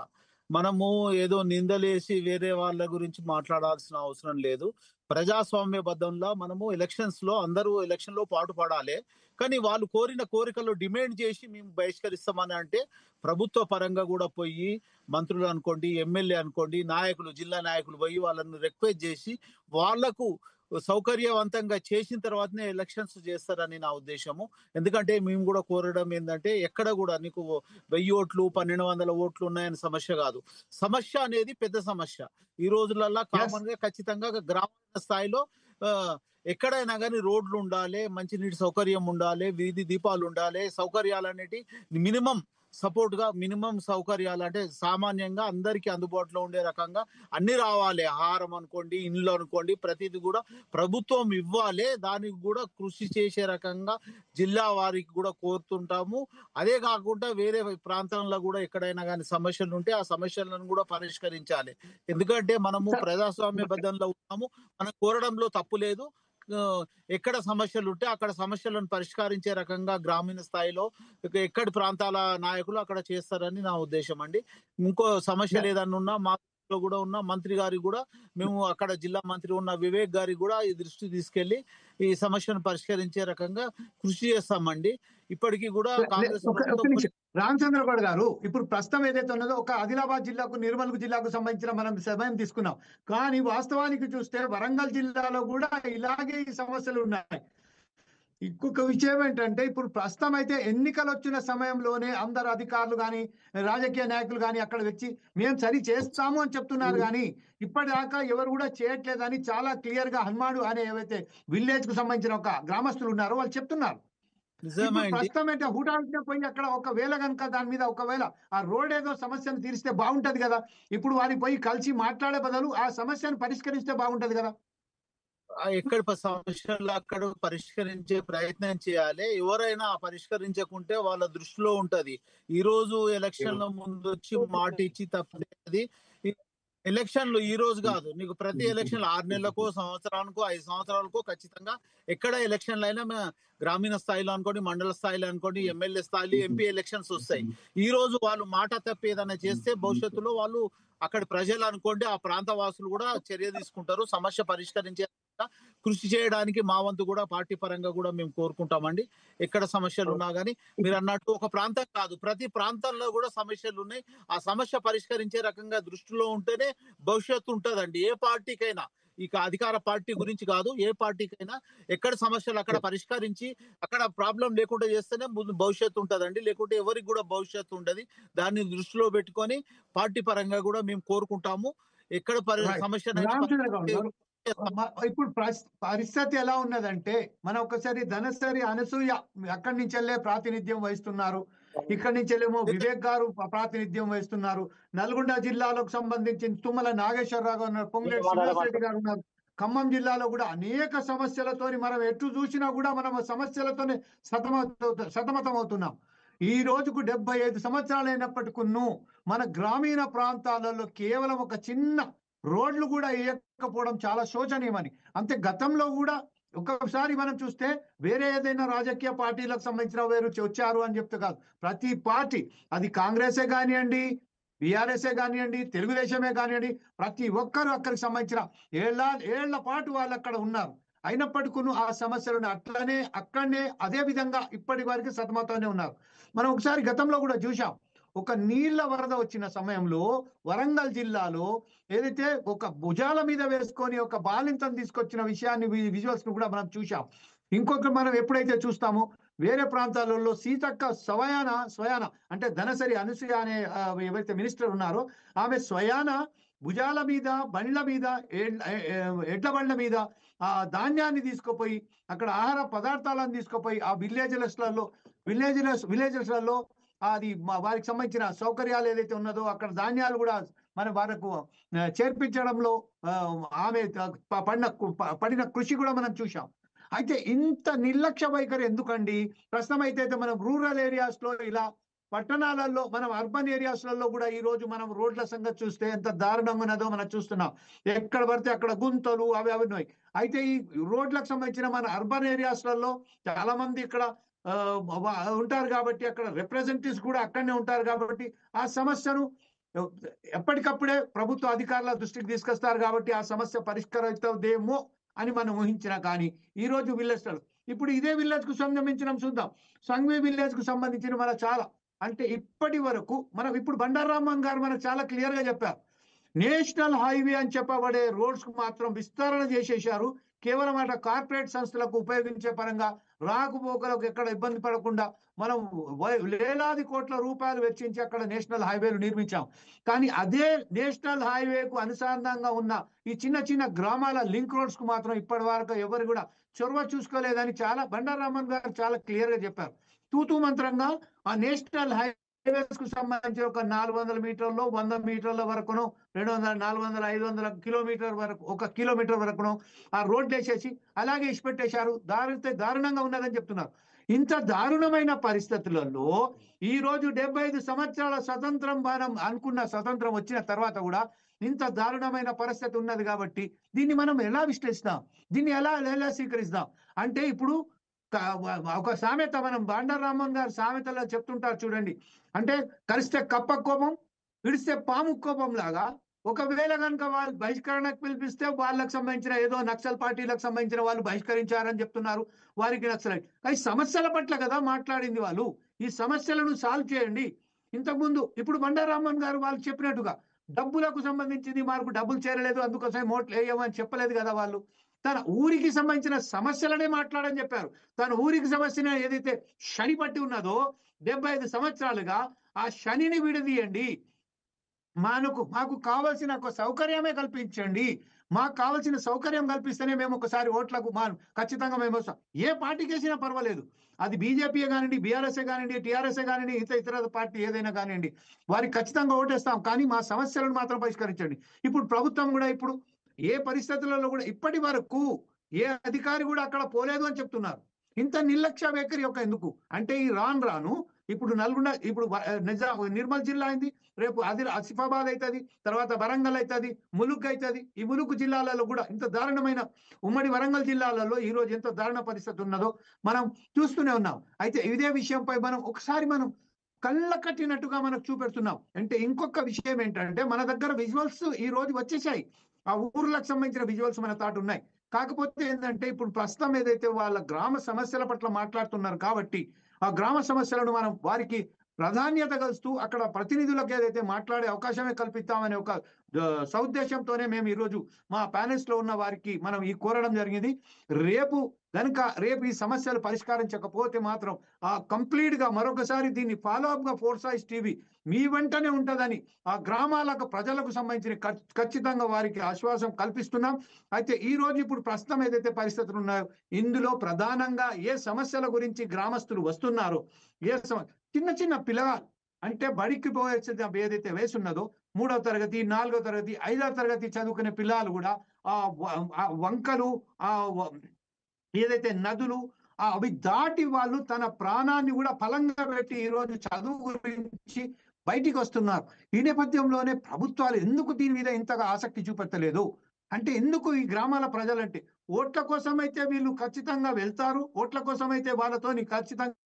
మనము ఏదో నిందలేసి వేరే వాళ్ళ గురించి మాట్లాడాల్సిన అవసరం లేదు. ప్రజాస్వామ్యబద్ధంలో మనము ఎలక్షన్స్ లో అందరూ ఎలక్షన్ లో పాటు పడాలి. కానీ వాళ్ళు కోరిన కోరికలు డిమాండ్ చేసి మేము బహిష్కరిస్తామని అంటే ప్రభుత్వ పరంగా కూడా పోయి మంత్రులు అనుకోండి, ఎమ్మెల్యే అనుకోండి, నాయకులు, జిల్లా నాయకులు పోయి వాళ్ళని రిక్వెస్ట్ చేసి వాళ్లకు సౌకర్యవంతంగా చేసిన తర్వాతనే ఎలక్షన్స్ చేస్తారని నా ఉద్దేశము. ఎందుకంటే మేము కూడా కోరడం ఏంటంటే ఎక్కడ కూడా నీకు 1000 ఓట్లు 1200 ఓట్లు ఉన్నాయని సమస్య కాదు. సమస్య అనేది పెద్ద సమస్య. ఈ రోజులలో కామన్ గా ఖచ్చితంగా గ్రామ స్థాయిలో ఎక్కడైనా కానీ రోడ్లు ఉండాలి, మంచినీటి సౌకర్యం ఉండాలి, వీధి దీపాలు ఉండాలి, సౌకర్యాలు అనేటి మినిమం సపోర్ట్ గా మినిమం సౌకర్యాలు అంటే సామాన్యంగా అందరికీ అందుబాటులో ఉండే రకంగా అన్ని రావాలి. ఆహారం అనుకోండి, ఇండ్లు అనుకోండి, ప్రతిదీ కూడా ప్రభుత్వం ఇవ్వాలి. దానికి కూడా కృషి చేసే రకంగా జిల్లా వారికి కూడా కోరుతుంటాము. అదే కాకుండా వేరే ప్రాంతంలో కూడా ఎక్కడైనా కానీ సమస్యలు ఉంటే ఆ సమస్యలను కూడా పరిష్కరించాలి. ఎందుకంటే మనము ప్రజాస్వామ్యబద్ధంలో ఉన్నాము. మనం కోరడంలో తప్పు లేదు. ఎక్కడ సమస్యలు ఉంటే అక్కడ సమస్యలను పరిష్కరించే రకంగా గ్రామీణ స్థాయిలో ఎక్కడి ప్రాంతాల నాయకులు అక్కడ చేస్తారని నా ఉద్దేశం అండి. ఇంకో సమస్యలు ఏదన్నా ఉన్నా మా కూడా ఉన్న మంత్రి గారికి కూడా మేము అక్కడ జిల్లా మంత్రి ఉన్న వివేక్ గారికి కూడా ఈ దృష్టి తీసుకెళ్లి ఈ సమస్యను పరిష్కరించే రకంగా కృషి చేస్తామండి. ఇప్పటికీ కూడా కాంగ్రెస్ రామచంద్ర గౌడ్ గారు, ఇప్పుడు ప్రస్తుతం ఏదైతే ఉన్నదో ఒక ఆదిలాబాద్ జిల్లాకు, నిర్మల్ జిల్లాకు సంబంధించిన మనం సమయం తీసుకున్నాం. కానీ వాస్తవానికి చూస్తే వరంగల్ జిల్లాలో కూడా ఇలాగే ఈ సమస్యలు ఉన్నాయి. ఇంకొక విషయం ఏంటంటే ఇప్పుడు ప్రస్తుతం అయితే ఎన్నికలు వచ్చిన సమయంలోనే అందరు అధికారులు కానీ రాజకీయ నాయకులు కానీ అక్కడ వచ్చి మేము సరి చేస్తాము అని చెప్తున్నారు కానీ ఇప్పటిదాకా ఎవరు కూడా చేయట్లేదని చాలా క్లియర్ గా హనుమాడు అనే ఏవైతే విలేజ్ కు సంబంధించిన ఒక గ్రామస్తులు ఉన్నారో వాళ్ళు చెప్తున్నారు. నిజమే ఇప్పుడు అండి. ప్రస్తుతం అంటే హుటాహుటిన పోయి అక్కడ ఒకవేళ కనుక దాని మీద ఒకవేళ ఆ రోడ్ ఏదో సమస్యను తీరిస్తే బాగుంటది కదా. ఇప్పుడు వారికి పోయి కలిసి మాట్లాడే బదులు ఆ సమస్యను పరిష్కరిస్తే బాగుంటది కదా. ఎక్కడ సమస్యలు అక్కడ పరిష్కరించే ప్రయత్నం చేయాలి. ఎవరైనా పరిష్కరించకుంటే వాళ్ళ దృష్టిలో ఉంటది. ఈ రోజు ఎలక్షన్ల ముందు వచ్చి మాట ఇచ్చి తప్పది. ఎలక్షన్లు ఈ రోజు కాదు, నీకు ప్రతి ఎలక్షన్ 6 నెలలకో, సంవత్సరానికో, 5 సంవత్సరాలకో ఖచ్చితంగా ఎక్కడ ఎలక్షన్లు అయినా గ్రామీణ స్థాయిలో అనుకోండి, మండల స్థాయిలో అనుకోండి, ఎమ్మెల్యే స్థాయిలో ఎంపీ ఎలక్షన్స్ వస్తాయి. ఈ రోజు వాళ్ళు మాట తప్పి ఏదైనా చేస్తే భవిష్యత్తులో వాళ్ళు అక్కడ ప్రజలు అనుకోండి, ఆ ప్రాంత వాసులు కూడా చర్య తీసుకుంటారు. సమస్య పరిష్కరించే కృషి చేయడానికి మా వంతు కూడా పార్టీ పరంగా కూడా మేము కోరుకుంటామండి. ఎక్కడ సమస్యలు ఉన్నా కానీ మీరు అన్నట్టు ఒక ప్రాంతం కాదు, ప్రతి ప్రాంతంలో కూడా సమస్యలు ఉన్నాయి. ఆ సమస్య పరిష్కరించే రకంగా దృష్టిలో ఉంటేనే భవిష్యత్తు ఉంటదండి ఏ పార్టీకైనా. ఇక అధికార పార్టీ గురించి కాదు, ఏ పార్టీకైనా ఎక్కడ సమస్యలు అక్కడ పరిష్కరించి అక్కడ ప్రాబ్లం లేకుండా చేస్తేనే ముందు భవిష్యత్తు ఉంటదండి. లేకుంటే ఎవరికి కూడా భవిష్యత్తు ఉండదు. దాన్ని దృష్టిలో పెట్టుకొని పార్టీ పరంగా కూడా మేము కోరుకుంటాము. ఎక్కడ సమస్యనైనా రామచంద్ర గౌడ్ గారు, ఇప్పుడు పరిస్థితి ఎలా ఉన్నదంటే మనం ఒకసారి ధనసరి అనసూయ అక్కడి నుంచి వెళ్ళే ప్రాతినిధ్యం వహిస్తున్నారు, ఇక్కడి నుంచి వెళ్ళేమో వివేక్ గారు ప్రాతినిధ్యం వహిస్తున్నారు, నల్గొండ జిల్లాలకు సంబంధించి తుమ్మల నాగేశ్వరరావు గారు ఉన్నారు, పొంగులేటి శ్రీనివాసరెడ్డి గారు ఉన్నారు. ఖమ్మం జిల్లాలో కూడా అనేక సమస్యలతోని మనం ఎటు చూసినా కూడా మనం సమస్యలతోనే సతమతం అవుతున్నాం. ఈ రోజుకు 75 సంవత్సరాలు అయినప్పటికీ మన గ్రామీణ ప్రాంతాలలో కేవలం ఒక చిన్న రోడ్లు కూడా వేయకపోవడం చాలా శోచనీయమని. అంతే గతంలో కూడా ఒక్కొక్కసారి మనం చూస్తే వేరే ఏదైనా రాజకీయ పార్టీలకు సంబంధించిన వేరు వచ్చారు అని చెప్తే కాదు, ప్రతి పార్టీ అది కాంగ్రెసే కానివ్వండి, బీఆర్ఎస్ఏ కానివ్వండి, తెలుగుదేశమే కానివ్వండి, ప్రతి ఒక్కరు అక్కడికి సంబంధించిన ఏళ్ల పాటు వాళ్ళు అక్కడ ఉన్నారు. అయినప్పటికీ ఆ సమస్యలను అక్కడనే అదే విధంగా ఇప్పటి వరకు సతమతమే ఉన్నారు. మనం ఒకసారి గతంలో కూడా చూసాం, ఒక నీళ్ల వరద వచ్చిన సమయంలో వరంగల్ జిల్లాలో ఏదైతే ఒక భుజాల మీద వేసుకొని ఒక బాలింతను తీసుకొచ్చిన విషయాన్ని విజువల్స్ ను కూడా మనం చూసాం. ఇంకొక మనం ఎప్పుడైతే చూస్తామో వేరే ప్రాంతాలలో సీతక్క స్వయాన అంటే ధనసరి అనసూయ అనే ఎవరైతే మినిస్టర్ ఉన్నారో ఆమె స్వయాన భుజాల మీద బండ్ల మీద ఎడ్ల బండ్ల మీద ఆ ధాన్యాన్ని తీసుకుపోయి అక్కడ ఆహార పదార్థాలను తీసుకుపోయి ఆ విలేజెస్లలో అది వారికి సంబంధించిన సౌకర్యాలు ఏదైతే ఉన్నదో అక్కడ ధాన్యాలు కూడా మన వారికి చేర్పించడంలో ఆమె పడిన కృషి కూడా మనం చూసాం. అయితే ఇంత నిర్లక్ష్య వైఖరి ఎందుకండి? ప్రస్తుతం అయితే మనం రూరల్ ఏరియాస్ లో ఇలా, పట్టణాలలో మనం అర్బన్ ఏరియాస్లలో కూడా ఈ రోజు మనం రోడ్ల సంగతి చూస్తే ఎంత దారుణంగా ఉన్నదో మనం చూస్తున్నాం. ఎక్కడ పడితే అక్కడ గుంతలు అవి ఉన్నాయి. అయితే ఈ రోడ్లకు సంబంధించిన మన అర్బన్ ఏరియాస్లలో చాలా మంది ఇక్కడ ఉంటారు కాబట్టి అక్కడ రిప్రజెంటేటివ్స్ కూడా అక్కడనే ఉంటారు కాబట్టి ఆ సమస్యను ఎప్పటికప్పుడే ప్రభుత్వ అధికారుల దృష్టికి తీసుకొస్తారు కాబట్టి ఆ సమస్య పరిష్కరిస్తదేమో అని మనం ఊహించినా కానీ ఈ రోజు విలేజ్ ఇప్పుడు ఇదే విలేజ్ కు సంబంధించిన చూద్దాం. సంఘవి విలేజ్ కు సంబంధించిన మన చాలా అంటే ఇప్పటి వరకు మనం ఇప్పుడు బండారామన్ గారు మనకు చాలా క్లియర్ గా చెప్పారు. నేషనల్ హైవే అని చెప్పబడే రోడ్స్ కు మాత్రం విస్తరణ చేసేశారు. కేవలం అట కార్పొరేట్ సంస్థలకు ఉపయోగించే పరంగా రాకపోకలకు ఎక్కడ ఇబ్బంది పడకుండా మనం వేలాది కోట్ల రూపాయలు వెచ్చించి అక్కడ నేషనల్ హైవేలు నిర్మించాం. కానీ అదే నేషనల్ హైవేకు అనుసంధానంగా ఉన్న ఈ చిన్న చిన్న గ్రామాల లింక్ రోడ్స్ కు మాత్రం ఇప్పటి వరకు ఎవరు కూడా చొరవ చూసుకోలేదని చాలా బండారామన్ గారు చాలా క్లియర్ గా చెప్పారు. తూతూ మంత్రంగా ఆ నేషనల్ హైవేస్ కు సంబంధించి ఒక 400 మీటర్లు 100 మీటర్ల వరకును 200 400 500 కిలోమీటర్ వరకు 1 కిలోమీటర్ వరకును ఆ రోడ్ వేసేసి అలాగే ఇచ్చిపెట్టేశారు. దారుణంగా ఉన్నదని చెప్తున్నారు. ఇంత దారుణమైన పరిస్థితులలో ఈ రోజు 75 సంవత్సరాల స్వతంత్రం మనం అనుకున్న స్వతంత్రం వచ్చిన తర్వాత కూడా ఇంత దారుణమైన పరిస్థితి ఉన్నది కాబట్టి దీన్ని మనం ఎలా విశ్లేషిస్తాం, దీన్ని ఎలా స్వీకరిస్తాం అంటే ఇప్పుడు ఒక సామెత మనం బండారామన్ గారు సామెతలో చెప్తుంటారు చూడండి. అంటే కరిస్తే కప్ప కోపం, విడిస్తే పాము కోపం లాగా ఒకవేళ కనుక వాళ్ళు బహిష్కరణకు పిలిపిస్తే వాళ్ళకి సంబంధించిన ఏదో నక్సల్ పార్టీలకు సంబంధించిన వాళ్ళు బహిష్కరించారని చెప్తున్నారు, వారికి నక్సలైట్. కానీ సమస్యల పట్ల కదా మాట్లాడింది వాళ్ళు. ఈ సమస్యలను సాల్వ్ చేయండి. ఇంతకుముందు ఇప్పుడు బండారామన్ గారు వాళ్ళు చెప్పినట్టుగా డబ్బులకు సంబంధించింది, మాకు డబ్బులు చేరలేదు అందుకోసం ఓట్లు వేయమని చెప్పలేదు కదా వాళ్ళు. తన ఊరికి సంబంధించిన సమస్యలనే మాట్లాడని చెప్పారు. తన ఊరికి సమస్య ఏదైతే శని పట్టి ఉన్నదో 75 సంవత్సరాలుగా ఆ శనిని విడదీయండి, మాకు కావాల్సిన ఒక సౌకర్యమే కల్పించండి, మాకు కావాల్సిన సౌకర్యం కల్పిస్తేనే మేము ఒకసారి ఓట్లకు ఖచ్చితంగా మేము వస్తాం. ఏ పార్టీకి వేసినా పర్వాలేదు, అది బీజేపీ కానివ్వండి, బీఆర్ఎస్ కానివ్వండి, టీఆర్ఎస్ కానివ్వండి, ఇతర పార్టీ ఏదైనా కానివ్వండి, వారికి ఖచ్చితంగా ఓటేస్తాం, కానీ మా సమస్యలను మాత్రం పరిష్కరించండి. ఇప్పుడు ప్రభుత్వం కూడా ఇప్పుడు ఏ పరిస్థితులలో కూడా ఇప్పటి వరకు ఏ అధికారి కూడా అక్కడ పోలేదు అని చెప్తున్నారు. ఇంత నిర్లక్ష్య వైఖరి యొక్క ఎందుకు అంటే ఈ రాను ఇప్పుడు నల్గొండ, ఇప్పుడు నిర్మల్ జిల్లా అయింది, రేపు ఆసిఫాబాద్ అవుతుంది, తర్వాత వరంగల్ అవుతుంది, ములుగు అవుతుంది. ఈ ములుగు జిల్లాలలో కూడా ఇంత దారుణమైన, ఉమ్మడి వరంగల్ జిల్లాలలో ఈ రోజు ఎంత దారుణ పరిస్థితి ఉన్నదో మనం చూస్తూనే ఉన్నాం. అయితే ఇదే విషయంపై మనం ఒకసారి మనం కళ్ళ కట్టినట్టుగా మనకు చూపెడుతున్నాం. అంటే ఇంకొక విషయం ఏంటంటే మన దగ్గర విజువల్స్ ఈ రోజు వచ్చేసాయి, ఆ ఊర్లకు సంబంధించిన విజువల్స్ మన తాట ఉన్నాయి. కాకపోతే ఏంటంటే ఇప్పుడు ప్రస్తుతం ఏదైతే వాళ్ళ గ్రామ సమస్యల పట్ల మాట్లాడుతున్నారు కాబట్టి ఆ గ్రామ సమస్యలను మనం వారికి ప్రాధాన్యత కలుస్తూ అక్కడ ప్రతినిధులకు ఏదైతే మాట్లాడే అవకాశమే కల్పిస్తామనే ఒక సదుద్దేశంతోనే మేము ఈరోజు మా ప్యానెల్స్ లో ఉన్న వారికి మనం ఈ కోరడం జరిగింది. రేపు ఈ సమస్యలు పరిష్కరించకపోతే మాత్రం కంప్లీట్ గా మరొకసారి దీన్ని ఫాలో అప్ గా ఫోర్స్ ఐస్ టీవీ మీ వెంటనే ఉంటదని ఆ గ్రామాలకు ప్రజలకు సంబంధించిన ఖచ్చితంగా వారికి ఆశ్వాసం కల్పిస్తున్నాం. అయితే ఈ రోజు ఇప్పుడు ప్రస్తుతం ఏదైతే పరిస్థితులు ఉన్నాయో ఇందులో ప్రధానంగా ఏ సమస్యల గురించి గ్రామస్తులు వస్తున్నారో, చిన్న చిన్న పిల్లగాలు అంటే బడికి పోయేది ఏదైతే వయసు ఉన్నదో 3వ తరగతి 4వ తరగతి 5వ తరగతి చదువుకునే పిల్లలు కూడా ఆ వంకలు ఏదైతే నదులు అవి దాటి వాళ్ళు తన ప్రాణాన్ని కూడా ఫలంగా పెట్టి ఈ రోజు చదువు గురించి బయటికి వస్తున్నారు. ఈ నేపథ్యంలోనే ప్రభుత్వాలు ఎందుకు దీని మీద ఇంతగా ఆసక్తి చూపెట్టలేదు అంటే, ఎందుకు ఈ గ్రామాల ప్రజలంటే ఓట్ల కోసం అయితే వీళ్ళు ఖచ్చితంగా వెళ్తారు, ఓట్ల కోసం అయితే వాళ్ళతోని ఖచ్చితంగా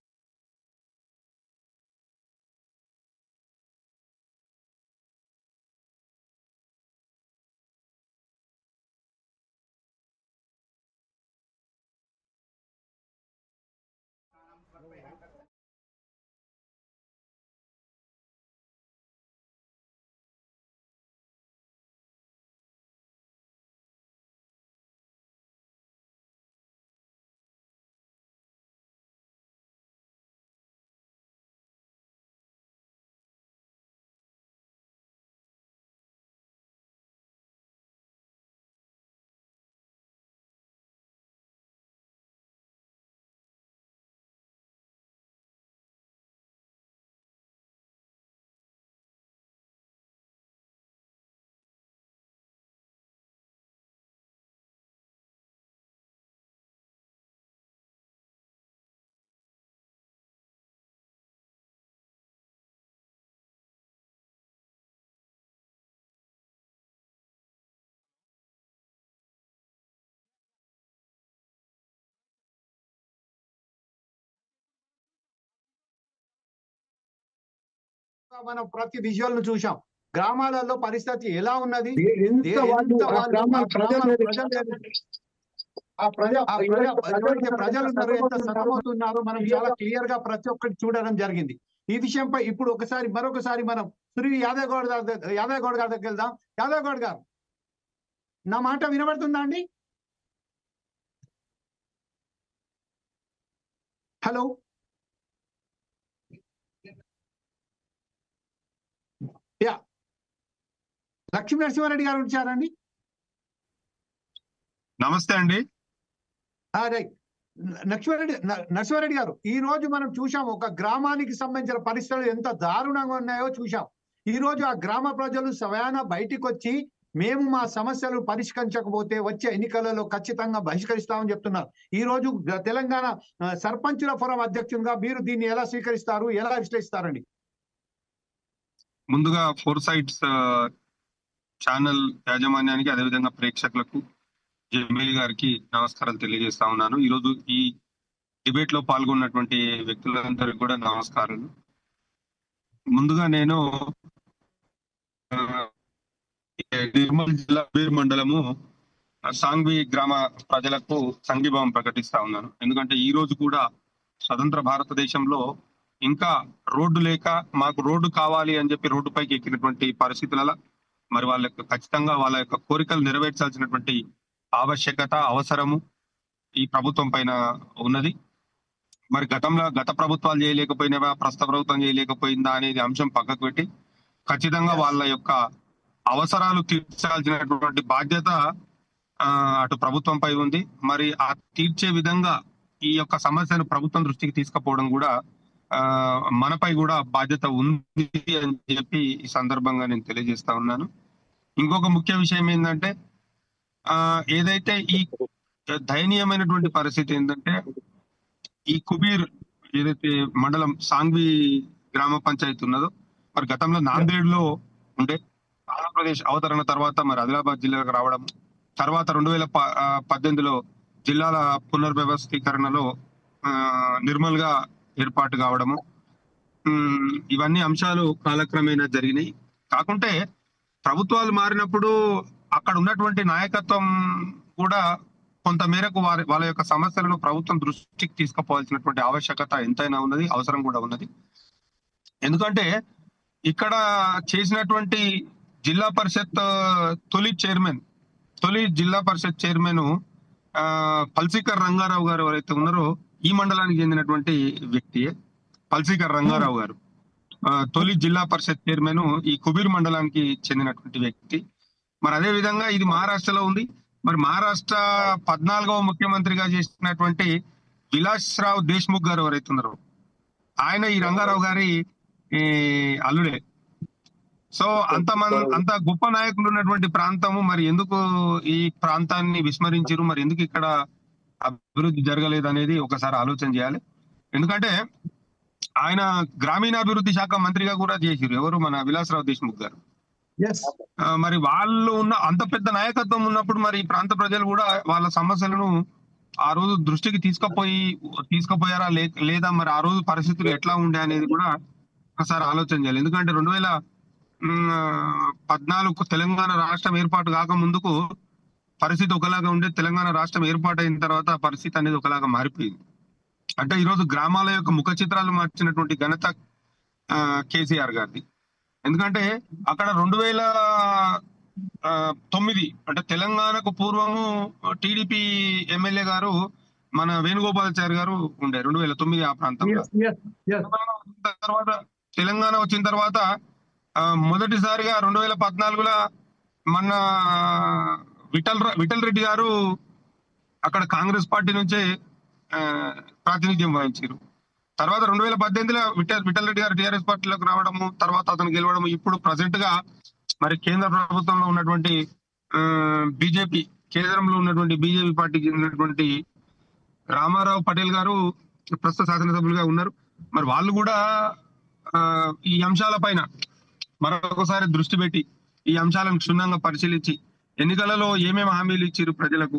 మనం ప్రతి విజువల్ ను చూసాం. గ్రామాలలో పరిస్థితి ఎలా ఉన్నది, ప్రజలు ఎంత సతమవుతున్నారో మనం చాలా క్లియర్ గా ప్రతి ఒక్కటి చూడడం జరిగింది. ఈ విషయంపై ఇప్పుడు మరొకసారి మనం శ్రీ యాదవ్ గౌడ్ గారి దగ్గరికి వెళ్దాం. యాదవ్ గౌడ్ గారు, నా మాట వినబడుతుందా అండి? హలో, యా, లక్ష్మీ నరసింహారెడ్డి గారు వచ్చారండి. నమస్తే అండి. రైట్, నరసింహారెడ్డి గారు, ఈ రోజు మనం చూసాం ఒక గ్రామానికి సంబంధించిన పరిస్థితులు ఎంత దారుణంగా ఉన్నాయో చూసాం. ఈ రోజు ఆ గ్రామ ప్రజలు స్వయాన బయటికి వచ్చి మేము మా సమస్యలు పరిష్కరించకపోతే వచ్చే ఎన్నికలలో ఖచ్చితంగా బహిష్కరిస్తామని చెప్తున్నారు. ఈ రోజు తెలంగాణ సర్పంచుల ఫోరం అధ్యక్షునిగా మీరు దీన్ని ఎలా స్వీకరిస్తారు, ఎలా విశ్లేషిస్తారండి? ముందుగా ఫోర్ సైట్స్ ఛానల్ యాజమాన్యానికి, అదేవిధంగా ప్రేక్షకులకు, జమీల్ గారికి నమస్కారాలు తెలియజేస్తా ఉన్నాను. ఈరోజు ఈ డిబేట్ లో పాల్గొన్నటువంటి వ్యక్తులందరికీ కూడా నమస్కారాలు. ముందుగా నేను నిర్మల్ జిల్లా బీర్ మండలము సాంగ్వి గ్రామ ప్రజలకు సంఘీభావం ప్రకటిస్తా ఉన్నాను. ఎందుకంటే ఈ రోజు కూడా స్వతంత్ర భారతదేశంలో ఇంకా రోడ్డు లేక మాకు రోడ్డు కావాలి అని చెప్పి రోడ్డుపైకి ఎక్కినటువంటి పరిస్థితులలో మరి వాళ్ళకి ఖచ్చితంగా వాళ్ళ యొక్క కోరికలు నెరవేర్చాల్సినటువంటి ఆవశ్యకత అవసరము ఈ ప్రభుత్వం పైన ఉన్నది. మరి గత ప్రభుత్వాలు చేయలేకపోయినవా, ప్రస్తుత ప్రభుత్వం చేయలేకపోయిందా అనేది అంశం పక్కకు పెట్టి ఖచ్చితంగా వాళ్ళ యొక్క అవసరాలు తీర్చాల్సినటువంటి బాధ్యత అటు ప్రభుత్వంపై ఉంది. మరి ఆ తీర్చే విధంగా ఈ యొక్క సమస్యను ప్రభుత్వం దృష్టికి తీసుకుపోవడం కూడా మనపై కూడా బాధ్యత ఉంది అని చెప్పి ఈ సందర్భంగా నేను తెలియజేస్తా ఉన్నాను. ఇంకొక ముఖ్య విషయం ఏంటంటే ఏదైతే ఈ దయనీయమైనటువంటి పరిస్థితి ఏంటంటే ఈ కుబీర్ ఏదైతే మండలం సాంగ్వి గ్రామ పంచాయతీ ఉన్నదో మరి గతంలో నాందేడ్ లో ఉండే ఆంధ్రప్రదేశ్ అవతరణ తర్వాత మరి ఆదిలాబాద్ జిల్లాకు రావడం, తర్వాత 2018లో జిల్లాల పునర్వ్యవస్థీకరణలో నిర్మల్ గా ఏర్పాటు కావడము, ఇవన్నీ అంశాలు కాలక్రమేణా జరిగినాయి. కాకుంటే ప్రభుత్వాలు మారినప్పుడు అక్కడ ఉన్నటువంటి నాయకత్వం కూడా కొంత మేరకు వాళ్ళ యొక్క సమస్యలను ప్రభుత్వం దృష్టికి తీసుకుపోవాల్సినటువంటి ఆవశ్యకత ఎంతైనా ఉన్నది, అవసరం కూడా ఉన్నది. ఎందుకంటే ఇక్కడ చేసినటువంటి జిల్లా పరిషత్ తొలి జిల్లా పరిషత్ చైర్మన్ పల్సికర్ రంగారావు గారు ఎవరైతే ఉన్నారో ఈ మండలానికి చెందినటువంటి వ్యక్తి పల్సికర్ రంగారావు గారు తొలి జిల్లా పరిషత్ చైర్మన్ ఈ కుబీర్ మండలానికి చెందినటువంటి వ్యక్తి. మరి అదే విధంగా ఇది మహారాష్ట్రలో ఉంది. మరి మహారాష్ట్ర 14వ ముఖ్యమంత్రిగా చేసినటువంటి విలాస్రావు దేశ్ముఖ్ గారు ఎవరైతే ఉన్నారో ఆయన ఈ రంగారావు గారి అల్లుడే. సో అంత గొప్ప నాయకులు ఉన్నటువంటి ప్రాంతము మరి ఎందుకు ఈ ప్రాంతాన్ని విస్మరించారు, మరి ఎందుకు ఇక్కడ అభివృద్ధి జరగలేదు అనేది ఒకసారి ఆలోచన చేయాలి. ఎందుకంటే ఆయన గ్రామీణాభివృద్ధి శాఖ మంత్రిగా కూడా చేసిరు ఎవరు, మన విలాస్రావు దేశ్ముఖ్ గారు. మరి వాళ్ళు ఉన్న అంత పెద్ద నాయకత్వం ఉన్నప్పుడు మరి ఈ ప్రాంత ప్రజలు కూడా వాళ్ళ సమస్యలను ఆ రోజు దృష్టికి తీసుకుపోయారా లేదా, మరి ఆ రోజు పరిస్థితులు ఎట్లా ఉండే అనేది కూడా ఒకసారి ఆలోచన చేయాలి. ఎందుకంటే 2014 తెలంగాణ రాష్ట్రం ఏర్పాటు కాక ముందుకు పరిస్థితి ఒకలాగా ఉండే, తెలంగాణ రాష్ట్రం ఏర్పాటు అయిన తర్వాత పరిస్థితి అనేది ఒకలాగా మారిపోయింది. అంటే ఈరోజు గ్రామాల యొక్క ముఖ చిత్రాలు మార్చినటువంటి ఘనత కేసీఆర్ గారిది. ఎందుకంటే అక్కడ 2009 అంటే తెలంగాణకు పూర్వము టీడీపీ ఎమ్మెల్యే గారు మన వేణుగోపాలాచారి గారు ఉండే 2009 ఆ ప్రాంతంలో. తర్వాత తెలంగాణ వచ్చిన తర్వాత మొదటిసారిగా 2014లో మన విఠల్ రెడ్డి గారు అక్కడ కాంగ్రెస్ పార్టీ నుంచే ప్రాతినిధ్యం వహించారు. తర్వాత 2018లో విఠల్ రెడ్డి గారు టీఆర్ఎస్ పార్టీలోకి రావడము, తర్వాత అతను గెలవడము. ఇప్పుడు ప్రజెంట్ గా మరి కేంద్ర ప్రభుత్వంలో ఉన్నటువంటి కేంద్రంలో ఉన్నటువంటి బీజేపీ పార్టీకి చెందినటువంటి రామారావు పటేల్ గారు ప్రస్తుత శాసనసభ్యులుగా ఉన్నారు. మరి వాళ్ళు కూడా ఈ అంశాల పైన మరొకసారి దృష్టి పెట్టి ఈ అంశాలను క్షుణ్ణంగా పరిశీలించి ఎన్నికలలో ఏమేమి హామీలు ఇచ్చారు ప్రజలకు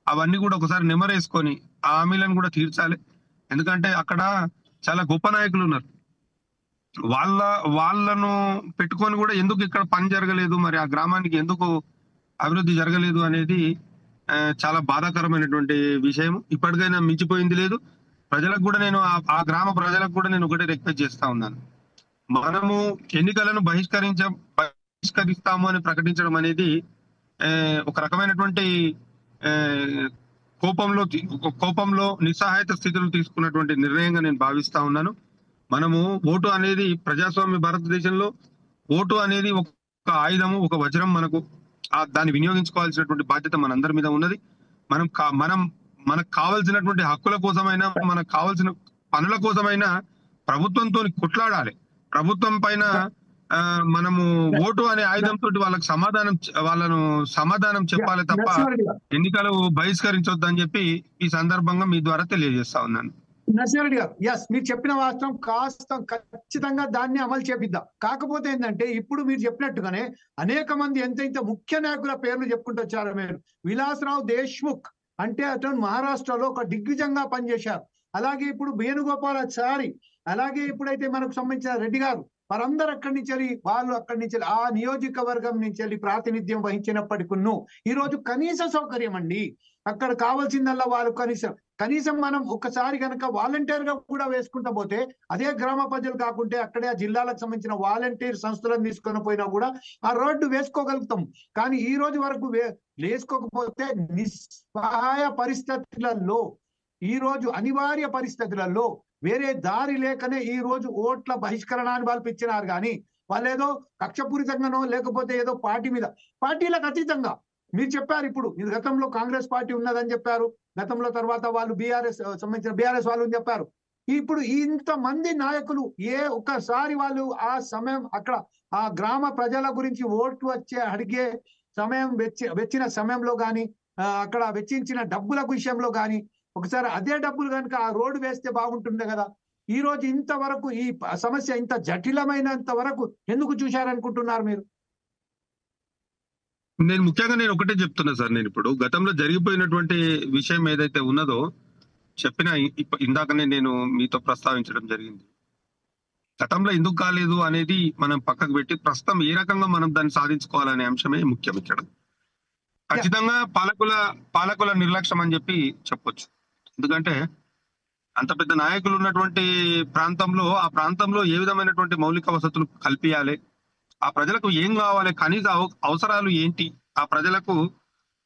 అవన్నీ కూడా ఒకసారి నెమరేసుకొని ఆ హామీలను కూడా తీర్చాలి. ఎందుకంటే అక్కడ చాలా గొప్ప నాయకులు ఉన్నారు, వాళ్ళను పెట్టుకొని కూడా ఎందుకు ఇక్కడ పని జరగలేదు, మరి ఆ గ్రామానికి ఎందుకు అభివృద్ధి జరగలేదు అనేది చాలా బాధాకరమైనటువంటి విషయం. ఇప్పటికైనా మించిపోయింది లేదు. ప్రజలకు కూడా నేను ఆ గ్రామ ప్రజలకు కూడా నేను ఒకటే రిక్వెస్ట్ చేస్తా ఉన్నాను, మనము ఎన్నికలను బహిష్కరిస్తాము అని ప్రకటించడం అనేది ఒక రకమైనటువంటి కోపంలో నిస్సహాయత స్థితిలో తీసుకున్నటువంటి నిర్ణయంగా నేను భావిస్తా ఉన్నాను. మనము ఓటు అనేది ప్రజాస్వామ్య భారతదేశంలో ఓటు అనేది ఒక ఆయుధము, ఒక వజ్రం. దాన్ని వినియోగించుకోవాల్సినటువంటి బాధ్యత మనందరి మీద ఉన్నది. మనకు కావాల్సినటువంటి హక్కుల కోసమైనా, మనకు కావాల్సిన పనుల కోసమైనా ప్రభుత్వంతో కొట్లాడాలి. ప్రభుత్వం పైన మనము ఓటు అనే ఆయుధంతో వాళ్ళను సమాధానం చెప్పాలి తప్ప ఎన్నికలు బహిష్కరించొద్దని చెప్పి ఈ సందర్భంగా మీ ద్వారా తెలియజేస్తా ఉన్నాను. నరసింహారెడ్డి గారు, మీరు చెప్పిన వాస్తవం ఖచ్చితంగా దాన్ని అమలు చేపిద్దాం. కాకపోతే ఏంటంటే ఇప్పుడు మీరు చెప్పినట్టుగానే అనేక మంది ఎంతైతే ముఖ్య నాయకుల పేర్లు చెప్పుకుంటూ వచ్చారు. మీరు విలాస్రావు దేశ్ముఖ్ అంటే అతను మహారాష్ట్రలో ఒక దిగ్విజంగా పనిచేశారు. అలాగే ఇప్పుడు వేణుగోపాలాచారి, అలాగే ఇప్పుడైతే మనకు సంబంధించిన రెడ్డి గారు వారందరూ అక్కడి నుంచి వెళ్ళి వాళ్ళు అక్కడి నుంచి ఆ నియోజకవర్గం నుంచి వెళ్ళి ప్రాతినిధ్యం వహించినప్పటికును ఈ రోజు కనీస సౌకర్యం అండి. అక్కడ కావాల్సిందల్లా వాళ్ళు కనీసం మనం ఒకసారి కనుక వాలంటీర్ గా కూడా వేసుకుంటా పోతే అదే గ్రామ ప్రజలు కాకుంటే అక్కడే ఆ జిల్లాలకు సంబంధించిన వాలంటీర్ సంస్థలను తీసుకొని పోయినా కూడా ఆ రోడ్డు వేసుకోగలుగుతాం. కానీ ఈ రోజు వరకు వేసుకోకపోతే నిస్సహాయ పరిస్థితులలో, ఈ రోజు అనివార్య పరిస్థితులలో వేరే దారి లేకనే ఈ రోజు ఓట్ల బహిష్కరణాన్ని వాళ్ళు ఇచ్చినారు. కానీ వాళ్ళు ఏదో కక్షపూరితంగానో లేకపోతే ఏదో పార్టీలకు అతీతంగా మీరు చెప్పారు. ఇప్పుడు ఇది గతంలో కాంగ్రెస్ పార్టీ ఉన్నదని చెప్పారు, గతంలో తర్వాత వాళ్ళు సంబంధించిన బీఆర్ఎస్ వాళ్ళు చెప్పారు. ఇప్పుడు ఇంతమంది నాయకులు ఒక్కసారి వాళ్ళు ఆ సమయం అక్కడ ఆ గ్రామ ప్రజల గురించి ఓట్లు అడిగే సమయం వెచ్చిన సమయంలో కానీ అక్కడ వెచ్చించిన డబ్బుల విషయంలో కానీ ఒకసారి అదే డబ్బులు కనుక ఆ రోడ్డు వేస్తే బాగుంటుండే కదా. ఈ రోజు ఇంతవరకు ఈ సమస్య ఇంత జటిలమైనంత వరకు ఎందుకు చూశారనుకుంటున్నారు మీరు? నేను ఒకటే చెప్తున్నా సార్. నేను ఇప్పుడు గతంలో జరిగిపోయినటువంటి విషయం ఏదైతే ఉన్నదో చెప్పిన ఇందాకనే నేను మీతో ప్రస్తావించడం జరిగింది. గతంలో ఎందుకు కాలేదు అనేది మనం పక్కకు పెట్టి ప్రస్తుతం ఏ రకంగా మనం దాన్ని సాధించుకోవాలనే అంశమే ముఖ్యం ఇక్కడ. ఖచ్చితంగా పాలకుల నిర్లక్ష్యం అని చెప్పి చెప్పొచ్చు. ఎందుకంటే అంత పెద్ద నాయకులు ఉన్నటువంటి ప్రాంతంలో ఆ ప్రాంతంలో ఏ విధమైనటువంటి మౌలిక వసతులు కల్పించాలి, ఆ ప్రజలకు ఏం కావాలి, కనీస అవసరాలు ఏంటి, ఆ ప్రజలకు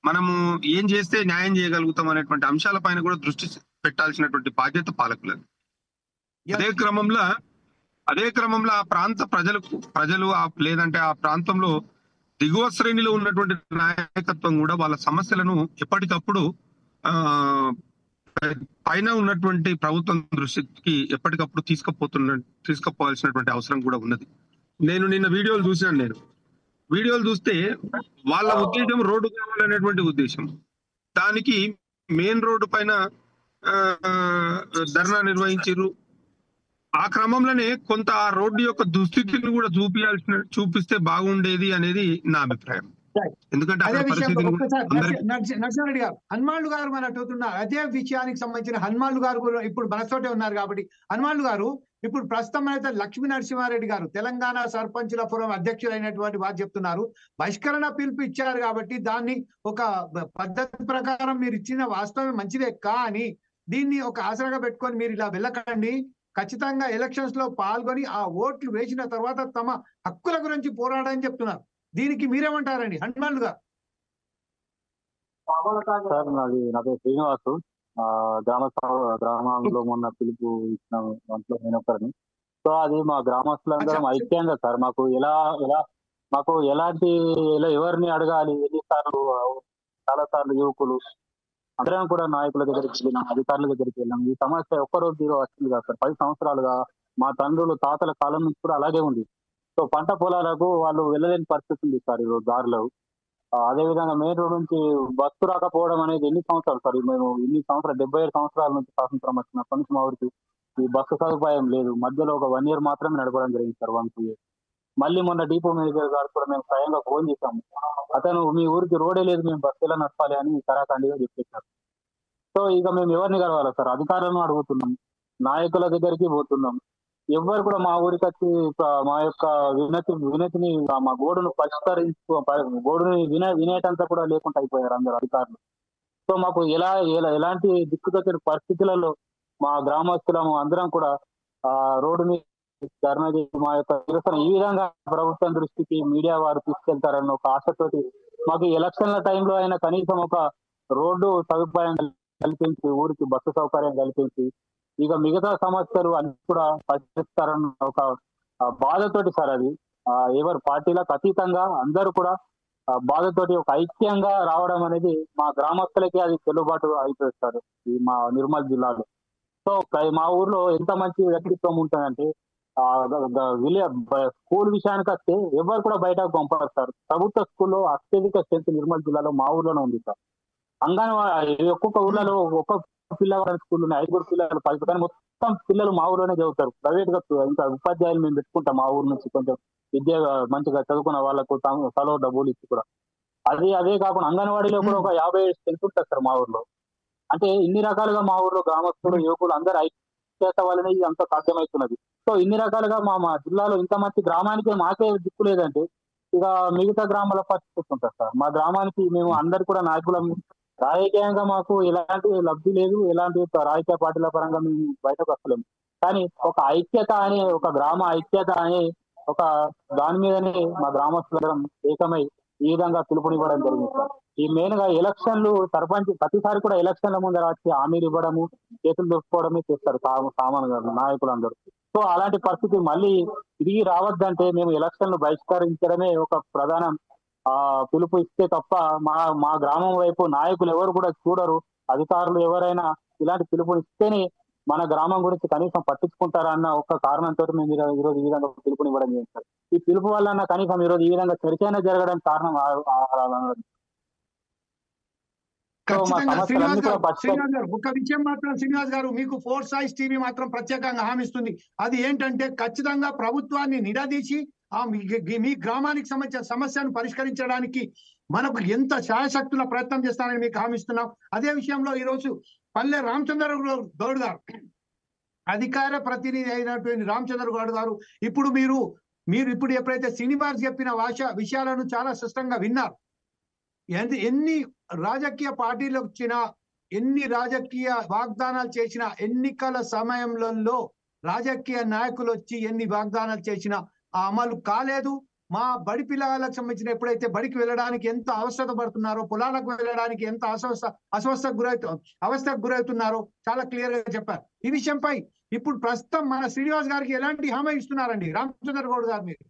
మనము ఏం చేస్తే న్యాయం చేయగలుగుతాం అనేటువంటి అంశాలపైన కూడా దృష్టి పెట్టాల్సినటువంటి బాధ్యత పాలకులది. అదే క్రమంలో ఆ ప్రాంత ప్రజలు లేదంటే ఆ ప్రాంతంలో దిగువ శ్రేణిలో ఉన్నటువంటి నాయకత్వం కూడా వాళ్ళ సమస్యలను ఎప్పటికప్పుడు పైన ఉన్నటువంటి ప్రభుత్వం దృష్టికి ఎప్పటికప్పుడు తీసుకుపోవాల్సినటువంటి అవసరం కూడా ఉన్నది. నేను నిన్న వీడియోలు చూశాను. వీడియోలు చూస్తే వాళ్ళ ఉద్దేశం రోడ్డు కావాలనేటువంటి ఉద్దేశం. దానికి మెయిన్ రోడ్డు పైన ధర్నా నిర్వహించారు. ఆ క్రమంలోనే కొంత ఆ రోడ్డు యొక్క దుస్థితిని కూడా చూపిస్తే బాగుండేది అనేది నా అభిప్రాయం. ఎందుకంటే నరసింహారెడ్డి గారు హనుమాన్లు గారు మన అడుగుతున్నారు అదే విషయానికి సంబంధించిన హనుమాన్లు గారు ఇప్పుడు మనతోటే ఉన్నారు కాబట్టి హనుమాన్లు గారు ఇప్పుడు ప్రస్తుతం అయితే లక్ష్మీ నరసింహారెడ్డి గారు తెలంగాణ సర్పంచుల ఫోరం అధ్యక్షులైనటువంటి వారు చెప్తున్నారు బహిష్కరణ పిలుపు ఇచ్చారు కాబట్టి దాన్ని ఒక పద్ధతి ప్రకారం మీరు ఇచ్చిన వాస్తవం మంచిదే, కానీ దీన్ని ఒక ఆసరాగా పెట్టుకొని మీరు ఇలా వెళ్ళకండి, ఖచ్చితంగా ఎలక్షన్స్ లో పాల్గొని ఆ ఓట్లు వేసిన తర్వాత తమ హక్కుల గురించి పోరాడని చెప్తున్నారు. దీనికి మీరేమంటారండి హనుమాన్లు గారు? సార్ నా పేరు శ్రీనివాసు. గ్రామంలో మొన్న పిలుపు ఇచ్చిన దాంట్లో నేను ఒకరిని. సో అది మా గ్రామస్తులందరం ఐక్యంగా సార్ మాకు ఎవరిని అడగాలి, ఎన్నిసార్లు చాలా సార్లు యువకులు అందరం కూడా నాయకుల దగ్గరికి వెళ్ళినాం, అధికారుల దగ్గరికి వెళ్ళాం. ఈ సమస్య ఒక్కరోజు జీరో వచ్చింది కాదు సార్, 10 సంవత్సరాలుగా మా తండ్రులు తాతల కాలం నుంచి కూడా అలాగే ఉంది. సో పంట పొలాలకు వాళ్ళు వెళ్ళలేని పరిస్థితి ఉంది సార్ ఈరోజు దారిలో. అదే విధంగా మెయిన్ రోడ్ నుంచి బస్సు రాకపోవడం అనేది ఎన్ని సంవత్సరాలు సార్, మేము 77 సంవత్సరాల నుంచి స్వాతంత్రం వచ్చినప్పటి నుంచి మా ఊరికి ఈ బస్సు సదుపాయం లేదు. మధ్యలో ఒక 1 year మాత్రమే నడపడం జరిగింది సార్, 1-2 years. మళ్ళీ మొన్న డిపో మేనేజర్ గారు కూడా మేము స్వయంగా ఫోన్ చేశాము, అతను మీ ఊరికి రోడే లేదు, మేము బస్సు ఎలా నడపాలి అని కరాఖండిగా చెప్పేశారు. సో ఇక మేము ఎవరిని కలవాలి సార్? అధికారులను అడుగుతున్నాం, నాయకుల దగ్గరికి పోతున్నాం, ఎవ్వరు కూడా మా ఊరికి వచ్చి మా యొక్క వినతిని మా గోడును గోడుని వినేటంతా కూడా లేకుండా అయిపోయారు అందరు అధికారులు. సో మాకు ఎలాంటి దిక్కుతోచిన పరిస్థితులలో మా గ్రామస్తులము అందరం కూడా రోడ్డుని ధర్నా చేసి మా యొక్క నిరసన ఈ విధంగా ప్రభుత్వం దృష్టికి మీడియా వారు తీసుకెళ్తారన్న ఒక ఆశతోటి మాకు ఎలక్షన్ల టైంలో అయినా కనీసం ఒక రోడ్డు సదుపాయం కల్పించి, ఊరికి బస్సు సౌకర్యం కల్పించి ఇక మిగతా సమస్యలు అన్ని కూడా పరిష్కరిస్తారన్న ఒక బాధతోటి సార్ అది ఎవరు పార్టీలకు అతీతంగా అందరూ కూడా బాధతోటి ఒక ఐక్యంగా రావడం అనేది మా గ్రామస్తులకి అది చెల్లుబాటు అయిపోతుంది సార్ ఈ మా నిర్మల్ జిల్లాలో. సో మా ఊర్లో ఎంత మంచి వ్యక్తిత్వం ఉంటుందంటే స్కూల్ విషయానికి వస్తే ఎవరు కూడా బయటకు పంపరు సార్. ప్రభుత్వ స్కూల్లో అత్యధిక స్ట్రెంత్ నిర్మల్ జిల్లాలో మా ఊర్లోనే ఉంది సార్. అంగన్వాడీ ఒక్కొక్క ఊర్లలో ఒక్కొక్క పిల్లవాడి స్కూల్ ఉన్నాయి, 5 పిల్లలు 10, కానీ మొత్తం పిల్లలు మా ఊర్లోనే చదువుతారు. ప్రైవేట్ గా ఇంకా ఉపాధ్యాయులు మేము పెట్టుకుంటాం మా ఊరు నుంచి కొంచెం విద్య మంచిగా చదువుకున్న వాళ్ళకు సెలవు డబ్బులు ఇచ్చి కూడా. అదే కాకుండా అంగన్వాడీలో కూడా ఒక 50 స్ట్రెంత్ ఉంటుంది సార్ మా ఊర్లో. అంటే ఇన్ని రకాలుగా మా ఊర్లో గ్రామస్తులు యువకులు అందరూ ఐక్యత వల్లనే ఇది అంత సాధ్యమవుతున్నది. సో ఇన్ని రకాలుగా మా జిల్లాలో ఇంత మంచి గ్రామానికి మాకే దిక్కు లేదంటే ఇక మిగతా గ్రామాల పరిస్థితి ఉంటుంది సార్. మా గ్రామానికి మేము అందరు కూడా నాయకులం. రాజకీయంగా మాకు ఎలాంటి లబ్ధి లేదు, ఎలాంటి రాజకీయ పార్టీల పరంగా మేము బయటకు వస్తలేము. కానీ ఒక ఐక్యత అని, ఒక గ్రామ ఐక్యత అని ఒక దాని మీదనే మా గ్రామస్తులం ఏకమై ఈ విధంగా పిలుపునివ్వడం జరిగింది సార్. ఈ మెయిన్ గా ఎలక్షన్లు సర్పంచ్ ప్రతిసారి కూడా ఎలక్షన్ల ముందర వచ్చి హామీలు ఇవ్వడము, చేతులు దొరుకుకోవడమే చేస్తారు సామాన్యుగా నాయకులందరూ. సో అలాంటి పరిస్థితి మళ్ళీ తిరిగి రావద్దంటే మేము ఎలక్షన్లు బహిష్కరించడమే ఒక ప్రధాన పిలుపు ఇస్తే తప్ప మా గ్రామం వైపు నాయకులు ఎవరు కూడా చూడరు. అధికారులు ఎవరైనా ఇలాంటి పిలుపుని ఇస్తేనే మన గ్రామం గురించి కనీసం పట్టించుకుంటారన్న ఒక కారణంతో మేము ఈరోజు ఈ విధంగా పిలుపునివ్వడం చేస్తారు. ఈ పిలుపు వల్ల కనీసం ఈరోజు ఈ విధంగా చర్చ జరగడానికి కారణం ఖచ్చితంగా శ్రీనివాస్ గారు ఒక విషయం మాత్రం శ్రీనివాస్ గారు మీకు ఫోర్ సాయిస్ టీవీ మాత్రం ప్రత్యేకంగా హామీస్తుంది. అది ఏంటంటే ఖచ్చితంగా ప్రభుత్వాన్ని నిలదీసి మీ గ్రామానికి సంబంధించిన సమస్యను పరిష్కరించడానికి మనకు ఎంత శాయశక్తుల ప్రయత్నం చేస్తానని మీకు హామీస్తున్నాం. అదే విషయంలో ఈరోజు పల్లె రామచంద్ర గౌడ్ గారు, అధికార ప్రతినిధి అయినటువంటి రామచంద్ర గౌడ్ గారు, ఇప్పుడు మీరు ఇప్పుడు ఎప్పుడైతే శ్రీనివాస్ చెప్పిన విషయాలను చాలా స్పష్టంగా విన్నారు. ఎన్ని రాజకీయ పార్టీలు వచ్చినా, ఎన్ని రాజకీయ వాగ్దానాలు చేసినా, ఎన్నికల సమయంలో రాజకీయ నాయకులు వచ్చి ఎన్ని వాగ్దానాలు చేసినా ఆ అమలు కాలేదు. మా బడి పిల్లలకు సంబంధించిన ఎప్పుడైతే బడికి వెళ్ళడానికి ఎంత అవస్థత పడుతున్నారో, పొలాలకు వెళ్ళడానికి ఎంత అవస్థకు గురవుతున్నారో చాలా క్లియర్ గా చెప్పారు. ఈ విషయంపై ఇప్పుడు ప్రస్తుతం మన శ్రీనివాస్ గారికి ఎలాంటి హామీ ఇస్తున్నారండి రామచంద్ర గౌడ్ గారు మీరు?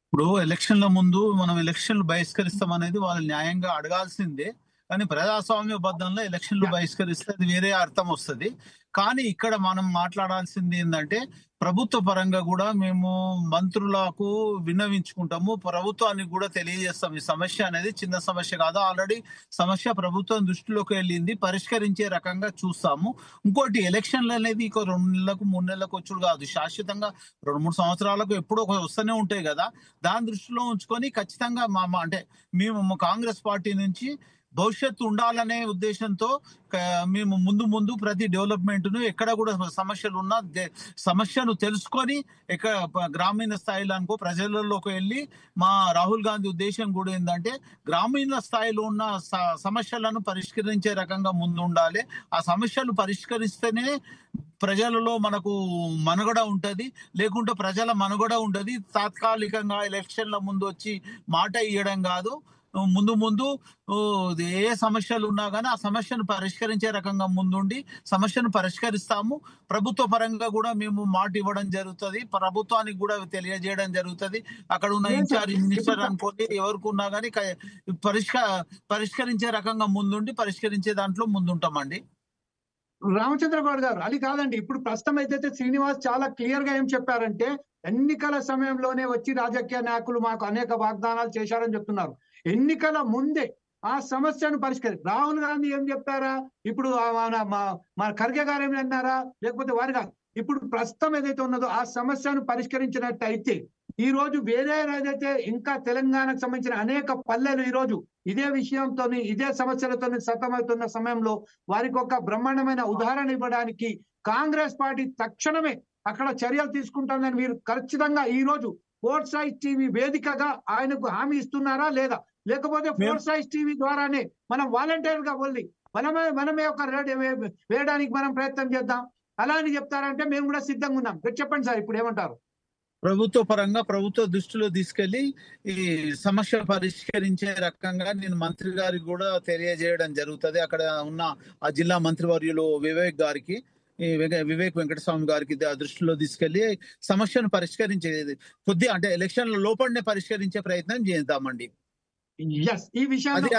ఇప్పుడు ఎలక్షన్ల ముందు మనం ఎలక్షన్లు బహిష్కరిస్తాం అనేది వాళ్ళు న్యాయంగా అడగాల్సిందే. కానీ ప్రజాస్వామ్యబద్ధంలో ఎలక్షన్లు బహిష్కరిస్తే అది వేరే అర్థం వస్తుంది. కానీ ఇక్కడ మనం మాట్లాడాల్సింది ఏంటంటే ప్రభుత్వ పరంగా కూడా మేము మంత్రులకు విన్నవించుకుంటాము, ప్రభుత్వానికి కూడా తెలియజేస్తాం. ఈ సమస్య అనేది చిన్న సమస్య కాదు, ఆల్రెడీ సమస్య ప్రభుత్వం దృష్టిలోకి వెళ్ళింది, పరిష్కరించే రకంగా చూస్తాము. ఇంకోటి ఎలక్షన్లు అనేది ఇంకో 2 నెలలకు 3 నెలలకు వచ్చుడు కాదు, శాశ్వతంగా 2-3 సంవత్సరాలకు ఎప్పుడో వస్తూనే ఉంటాయి కదా. దాని దృష్టిలో ఉంచుకొని ఖచ్చితంగా అంటే మేము కాంగ్రెస్ పార్టీ నుంచి భవిష్యత్తు ఉండాలనే ఉద్దేశంతో మేము ముందు ప్రతి డెవలప్మెంట్ ను ఎక్కడ కూడా సమస్యలు ఉన్నా సమస్యను తెలుసుకొని గ్రామీణ స్థాయిలో అనుకో ప్రజలలోకి వెళ్ళి మా రాహుల్ గాంధీ ఉద్దేశం కూడా ఏంటంటే గ్రామీణ స్థాయిలో ఉన్న సమస్యలను పరిష్కరించే రకంగా ముందు ఉండాలి. ఆ సమస్యలు పరిష్కరిస్తేనే ప్రజలలో మనకు మనుగడ ఉంటది, లేకుంటే ప్రజల మనుగడ ఉండదు. తాత్కాలికంగా ఎలక్షన్ల ముందు వచ్చి మాట ఇవ్వడం కాదు, ముందు ఏ సమస్యలు ఉన్నా కానీ ఆ సమస్యను పరిష్కరించే రకంగా ముందుండి సమస్యను పరిష్కరిస్తాము. ప్రభుత్వ పరంగా కూడా మేము మాట ఇవ్వడం జరుగుతుంది, ప్రభుత్వానికి కూడా తెలియజేయడం జరుగుతుంది. అక్కడ ఉన్న ఇన్ఛార్జ్ మినిస్టర్ అనుకోండి ఎవరికి ఉన్నా కానీ పరిష్కరించే రకంగా ముందుండి పరిష్కరించే దాంట్లో ముందుంటామండి. రామచంద్ర గౌడ్ గారు అది కాదండి, ఇప్పుడు ప్రస్తుతం అయితే శ్రీనివాస్ చాలా క్లియర్ గా ఏం చెప్పారంటే ఎన్నికల సమయంలోనే వచ్చి రాజకీయ నాయకులు మాకు అనేక వాగ్దానాలు చేశారని చెప్తున్నారు. ఎన్నికల ముందే ఆ సమస్యను రాహుల్ గాంధీ ఏం చెప్పారా, ఇప్పుడు మన ఖర్గే గారు ఏమి అన్నారా, లేకపోతే వారు కాదు, ఇప్పుడు ప్రస్తుతం ఏదైతే ఉన్నదో ఆ సమస్యను పరిష్కరించినట్టయితే ఈ రోజు వేరే ఏదైతే ఇంకా తెలంగాణకు సంబంధించిన అనేక పల్లెలు ఈ రోజు ఇదే విషయంతో ఇదే సమస్యలతో సతమవుతున్న సమయంలో వారికి ఒక బ్రహ్మాండమైన ఉదాహరణ ఇవ్వడానికి కాంగ్రెస్ పార్టీ తక్షణమే అక్కడ చర్యలు తీసుకుంటుందని మీరు ఖచ్చితంగా ఈ రోజు ఫోర్ సాయిస్ టీవీ వేదికగా ఆయనకు హామీ ఇస్తున్నారా లేదా, లేకపోతే ఫోర్ సాయిస్ టీవీ ద్వారానే మనం వాలంటీర్ గా వెళ్ళి మనమే ఒక వేయడానికి మనం ప్రయత్నం చేద్దాం అలా అని చెప్తారంటే మేము కూడా సిద్ధంగా ఉన్నాం. చెప్పండి సార్, ఇప్పుడు ఏమంటారు? ప్రభుత్వ పరంగా ప్రభుత్వ దృష్టిలో తీసుకెళ్లి ఈ సమస్య పరిష్కరించే రకంగా నేను మంత్రి గారికి కూడా తెలియజేయడం జరుగుతుంది. అక్కడ ఉన్న ఆ జిల్లా మంత్రివర్యులు వివేక్ గారికి, వివేక్ వెంకటస్వామి గారికి దృష్టిలో తీసుకెళ్లి సమస్యను పరిష్కరించేది అంటే ఎలక్షన్ల లోపలనే పరిష్కరించే ప్రయత్నం చేద్దామండి. ఈ విషయాన్ని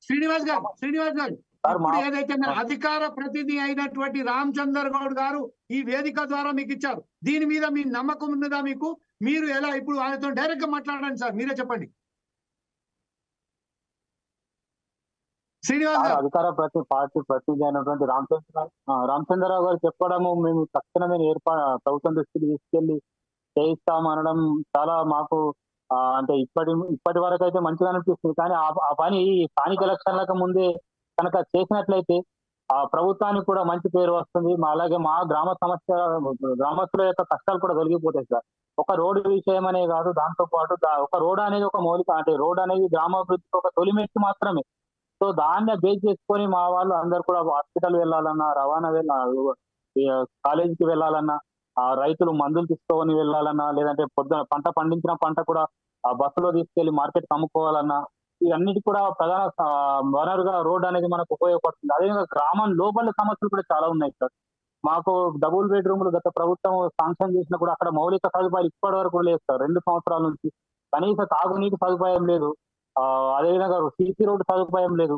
శ్రీనివాస్ గారు ఇప్పుడు ఏదైతే అధికార ప్రతినిధి అయినటువంటి రామచందర్ గౌడ్ గారు ఈ వేదిక ద్వారా మీకు ఇచ్చారు, దీని మీద మీ నమ్మకం ఉన్నదా మీకు? మీరు ఎలా ఇప్పుడు ఆయనతో డైరెక్ట్ గా మాట్లాడండి సార్, మీరే చెప్పండి. శ్రీనివాస్ గారు అధికార పార్టీ ప్రతినిధి అయినటువంటి రామచంద్రరావు గారు చెప్పడము మేము తక్షణమే ప్రభుత్వం దృష్టికి తీసుకెళ్లి చేయిస్తామనడం చాలా మాకు అంటే ఇప్పటి వరకు అయితే మంచిగా అనిపిస్తుంది. కానీ ఆ పని స్థానిక ఎలక్షన్లకు ముందే కనుక చేసినట్లయితే ఆ ప్రభుత్వానికి కూడా మంచి పేరు వస్తుంది. అలాగే మా గ్రామస్తుల యొక్క కష్టాలు కూడా తొలగిపోతాయి సార్. ఒక రోడ్డు విషయం అనే కాదు, దాంతో పాటు ఒక రోడ్ అనేది ఒక మౌలిక, అంటే రోడ్ అనేది గ్రామాభివృద్ధికి ఒక తొలిమెట్టు మాత్రమే. సో దాన్ని బేస్ చేసుకొని మా వాళ్ళు అందరు కూడా హాస్పిటల్ వెళ్ళాలన్నా, కాలేజీకి వెళ్ళాలన్నా, రైతులు మందులు తీసుకొని వెళ్ళాలన్నా, లేదంటే పొద్దున పంట పండించిన పంట కూడా ఆ బస్సులో తీసుకెళ్లి మార్కెట్ అమ్ముకోవాలన్నా, ఇవన్నిటి కూడా ప్రధాన వనరుగా రోడ్ అనేది మనకు ఉపయోగపడుతుంది. అదేవిధంగా గ్రామం లోపల సమస్యలు కూడా చాలా ఉన్నాయి సార్. మాకు డబుల్ బెడ్రూమ్లు గత ప్రభుత్వం శాంక్షన్ చేసినా కూడా అక్కడ మౌలిక సదుపాయాలు ఇప్పటి వరకు లేదు సార్. 2 సంవత్సరాల నుంచి కనీస తాగునీటి సదుపాయం లేదు. అదేవిధంగా సీసీ రోడ్డు సదుపాయం లేదు.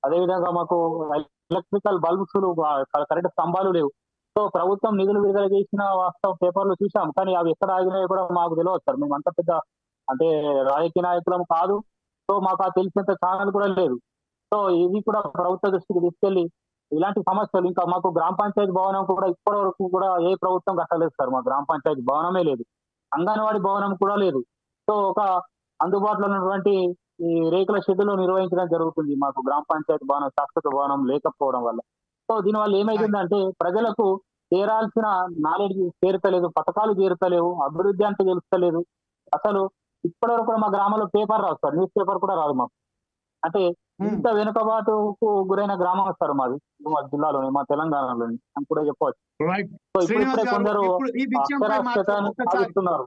అదేవిధంగా మాకు ఎలక్ట్రికల్ బల్బ్స్, కరెంట్ స్తంభాలు లేవు. సో ప్రభుత్వం నిధులు విడుదల చేసిన వాస్తవం పేపర్లు చూసాం, కానీ అవి ఎక్కడ ఆగినాయో కూడా మాకు తెలియదు సార్. మేము అంత పెద్ద అంటే రాజకీయ నాయకులం కాదు. సో మాకు ఆ తెలిసినంత ఛానల్ కూడా లేదు. సో ఇది కూడా ప్రభుత్వ దృష్టికి తీసుకెళ్లి ఇలాంటి సమస్యలు, ఇంకా మాకు గ్రామ పంచాయతీ భవనం కూడా ఇప్పటి వరకు కూడా ఏ ప్రభుత్వం కట్టలేదు సార్. మా గ్రామ పంచాయతీ భవనమే లేదు, అంగన్వాడీ భవనం కూడా లేదు. సో ఒక అందుబాటులో ఉన్నటువంటి ఈ రేకుల షెడ్డులో నిర్వహించడం జరుగుతుంది. మాకు గ్రామ పంచాయతీ భవనం, శాశ్వత భవనం లేకపోవడం వల్ల. సో దీనివల్ల ఏమైతుందంటే ప్రజలకు చేరాల్సిన నాలెడ్జ్ చేరుతలేదు, పథకాలు చేరుతలేవు, అభివృద్ధి అంటే తెలుస్తలేదు. అసలు ఇప్పటి వరకు కూడా మా గ్రామంలో పేపర్ రాదు సార్, న్యూస్ పేపర్ కూడా రాదు మాకు. అంటే ఇంత వెనుకబాటుకు గురైన గ్రామం సార్ మాది, మా జిల్లాలోని, మా తెలంగాణలోని అని కూడా చెప్పవచ్చు. సో ఇప్పుడే కొందరు అక్షరాస్యతను సాధిస్తున్నారు.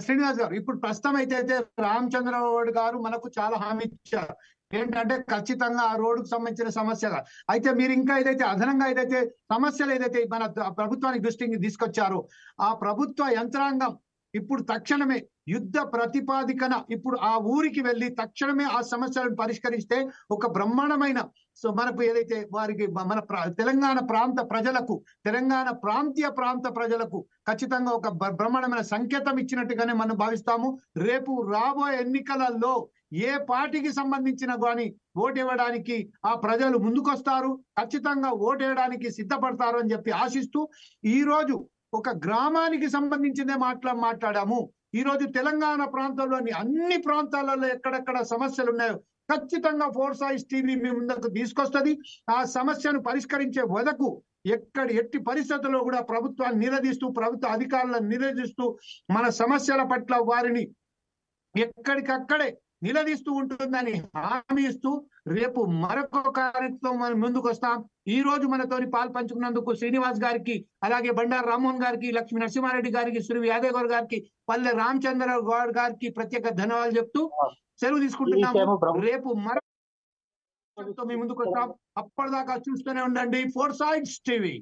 శ్రీనివాస్ గారు, ఇప్పుడు ప్రస్తుతం అయితే రామచంద్రరావు గారు మనకు చాలా హామీ ఇచ్చారు ఏంటంటే ఖచ్చితంగా ఆ రోడ్డుకు సంబంధించిన సమస్యగా. అయితే మీరు ఇంకా ఏదైతే అదనంగా ఏదైతే సమస్యలు ఏదైతే మన ప్రభుత్వానికి దృష్టికి తీసుకొచ్చారో ఆ ప్రభుత్వ యంత్రాంగం ఇప్పుడు తక్షణమే యుద్ధ ప్రతిపాదికన ఇప్పుడు ఆ ఊరికి వెళ్ళి తక్షణమే ఆ సమస్యలను పరిష్కరిస్తే ఒక బ్రహ్మాండమైన, సో మనకు ఏదైతే వారికి మన తెలంగాణ ప్రాంత ప్రజలకు, తెలంగాణ ప్రాంత ప్రజలకు ఖచ్చితంగా ఒక బ్రహ్మాండమైన సంకేతం ఇచ్చినట్టుగానే మనం భావిస్తాము. రేపు రాబోయే ఎన్నికలలో ఏ పార్టీకి సంబంధించిన కానీ ఓటు ఇవ్వడానికి ఆ ప్రజలు ముందుకొస్తారు, ఖచ్చితంగా ఓటు వేయడానికి సిద్ధపడతారు అని చెప్పి ఆశిస్తూ ఈ రోజు ఒక గ్రామానికి సంబంధించిందే మాట్లాడాము. ఈ రోజు తెలంగాణ ప్రాంతంలోని అన్ని ప్రాంతాలలో ఎక్కడెక్కడ సమస్యలు ఉన్నాయో ఖచ్చితంగా 4 Sides టీవీ మీ ముందుకు తీసుకొస్తుంది. ఆ సమస్యను పరిష్కరించే వరకు ఎట్టి పరిస్థితుల్లో కూడా ప్రభుత్వాన్ని నిలదీస్తూ, ప్రభుత్వ అధికారులను నిలదీస్తూ, మన సమస్యల పట్ల వారిని ఎక్కడికక్కడే నిలదీస్తూ ఉంటుందని హామీ ఇస్తూ రేపు మరొక కార్యక్రమం మనం ముందుకు వస్తాం. ఈ రోజు మనతోని పాలు పంచుకున్నందుకు శ్రీనివాస్ గారికి, అలాగే బండారు రామ్మోహన్ గారికి, లక్ష్మీ నరసింహారెడ్డి గారికి, సురవి యాదవ్ గౌడ్ గారికి, పల్లె రామచంద్ర గౌడ్ గారికి ప్రత్యేక ధన్యవాదాలు చెప్తూ సెలవు తీసుకుంటున్నాము. రేపు మరొక మీ ముందుకు వస్తాం. అప్పటిదాకా చూస్తూనే ఉండండి 4 Sides టీవీ.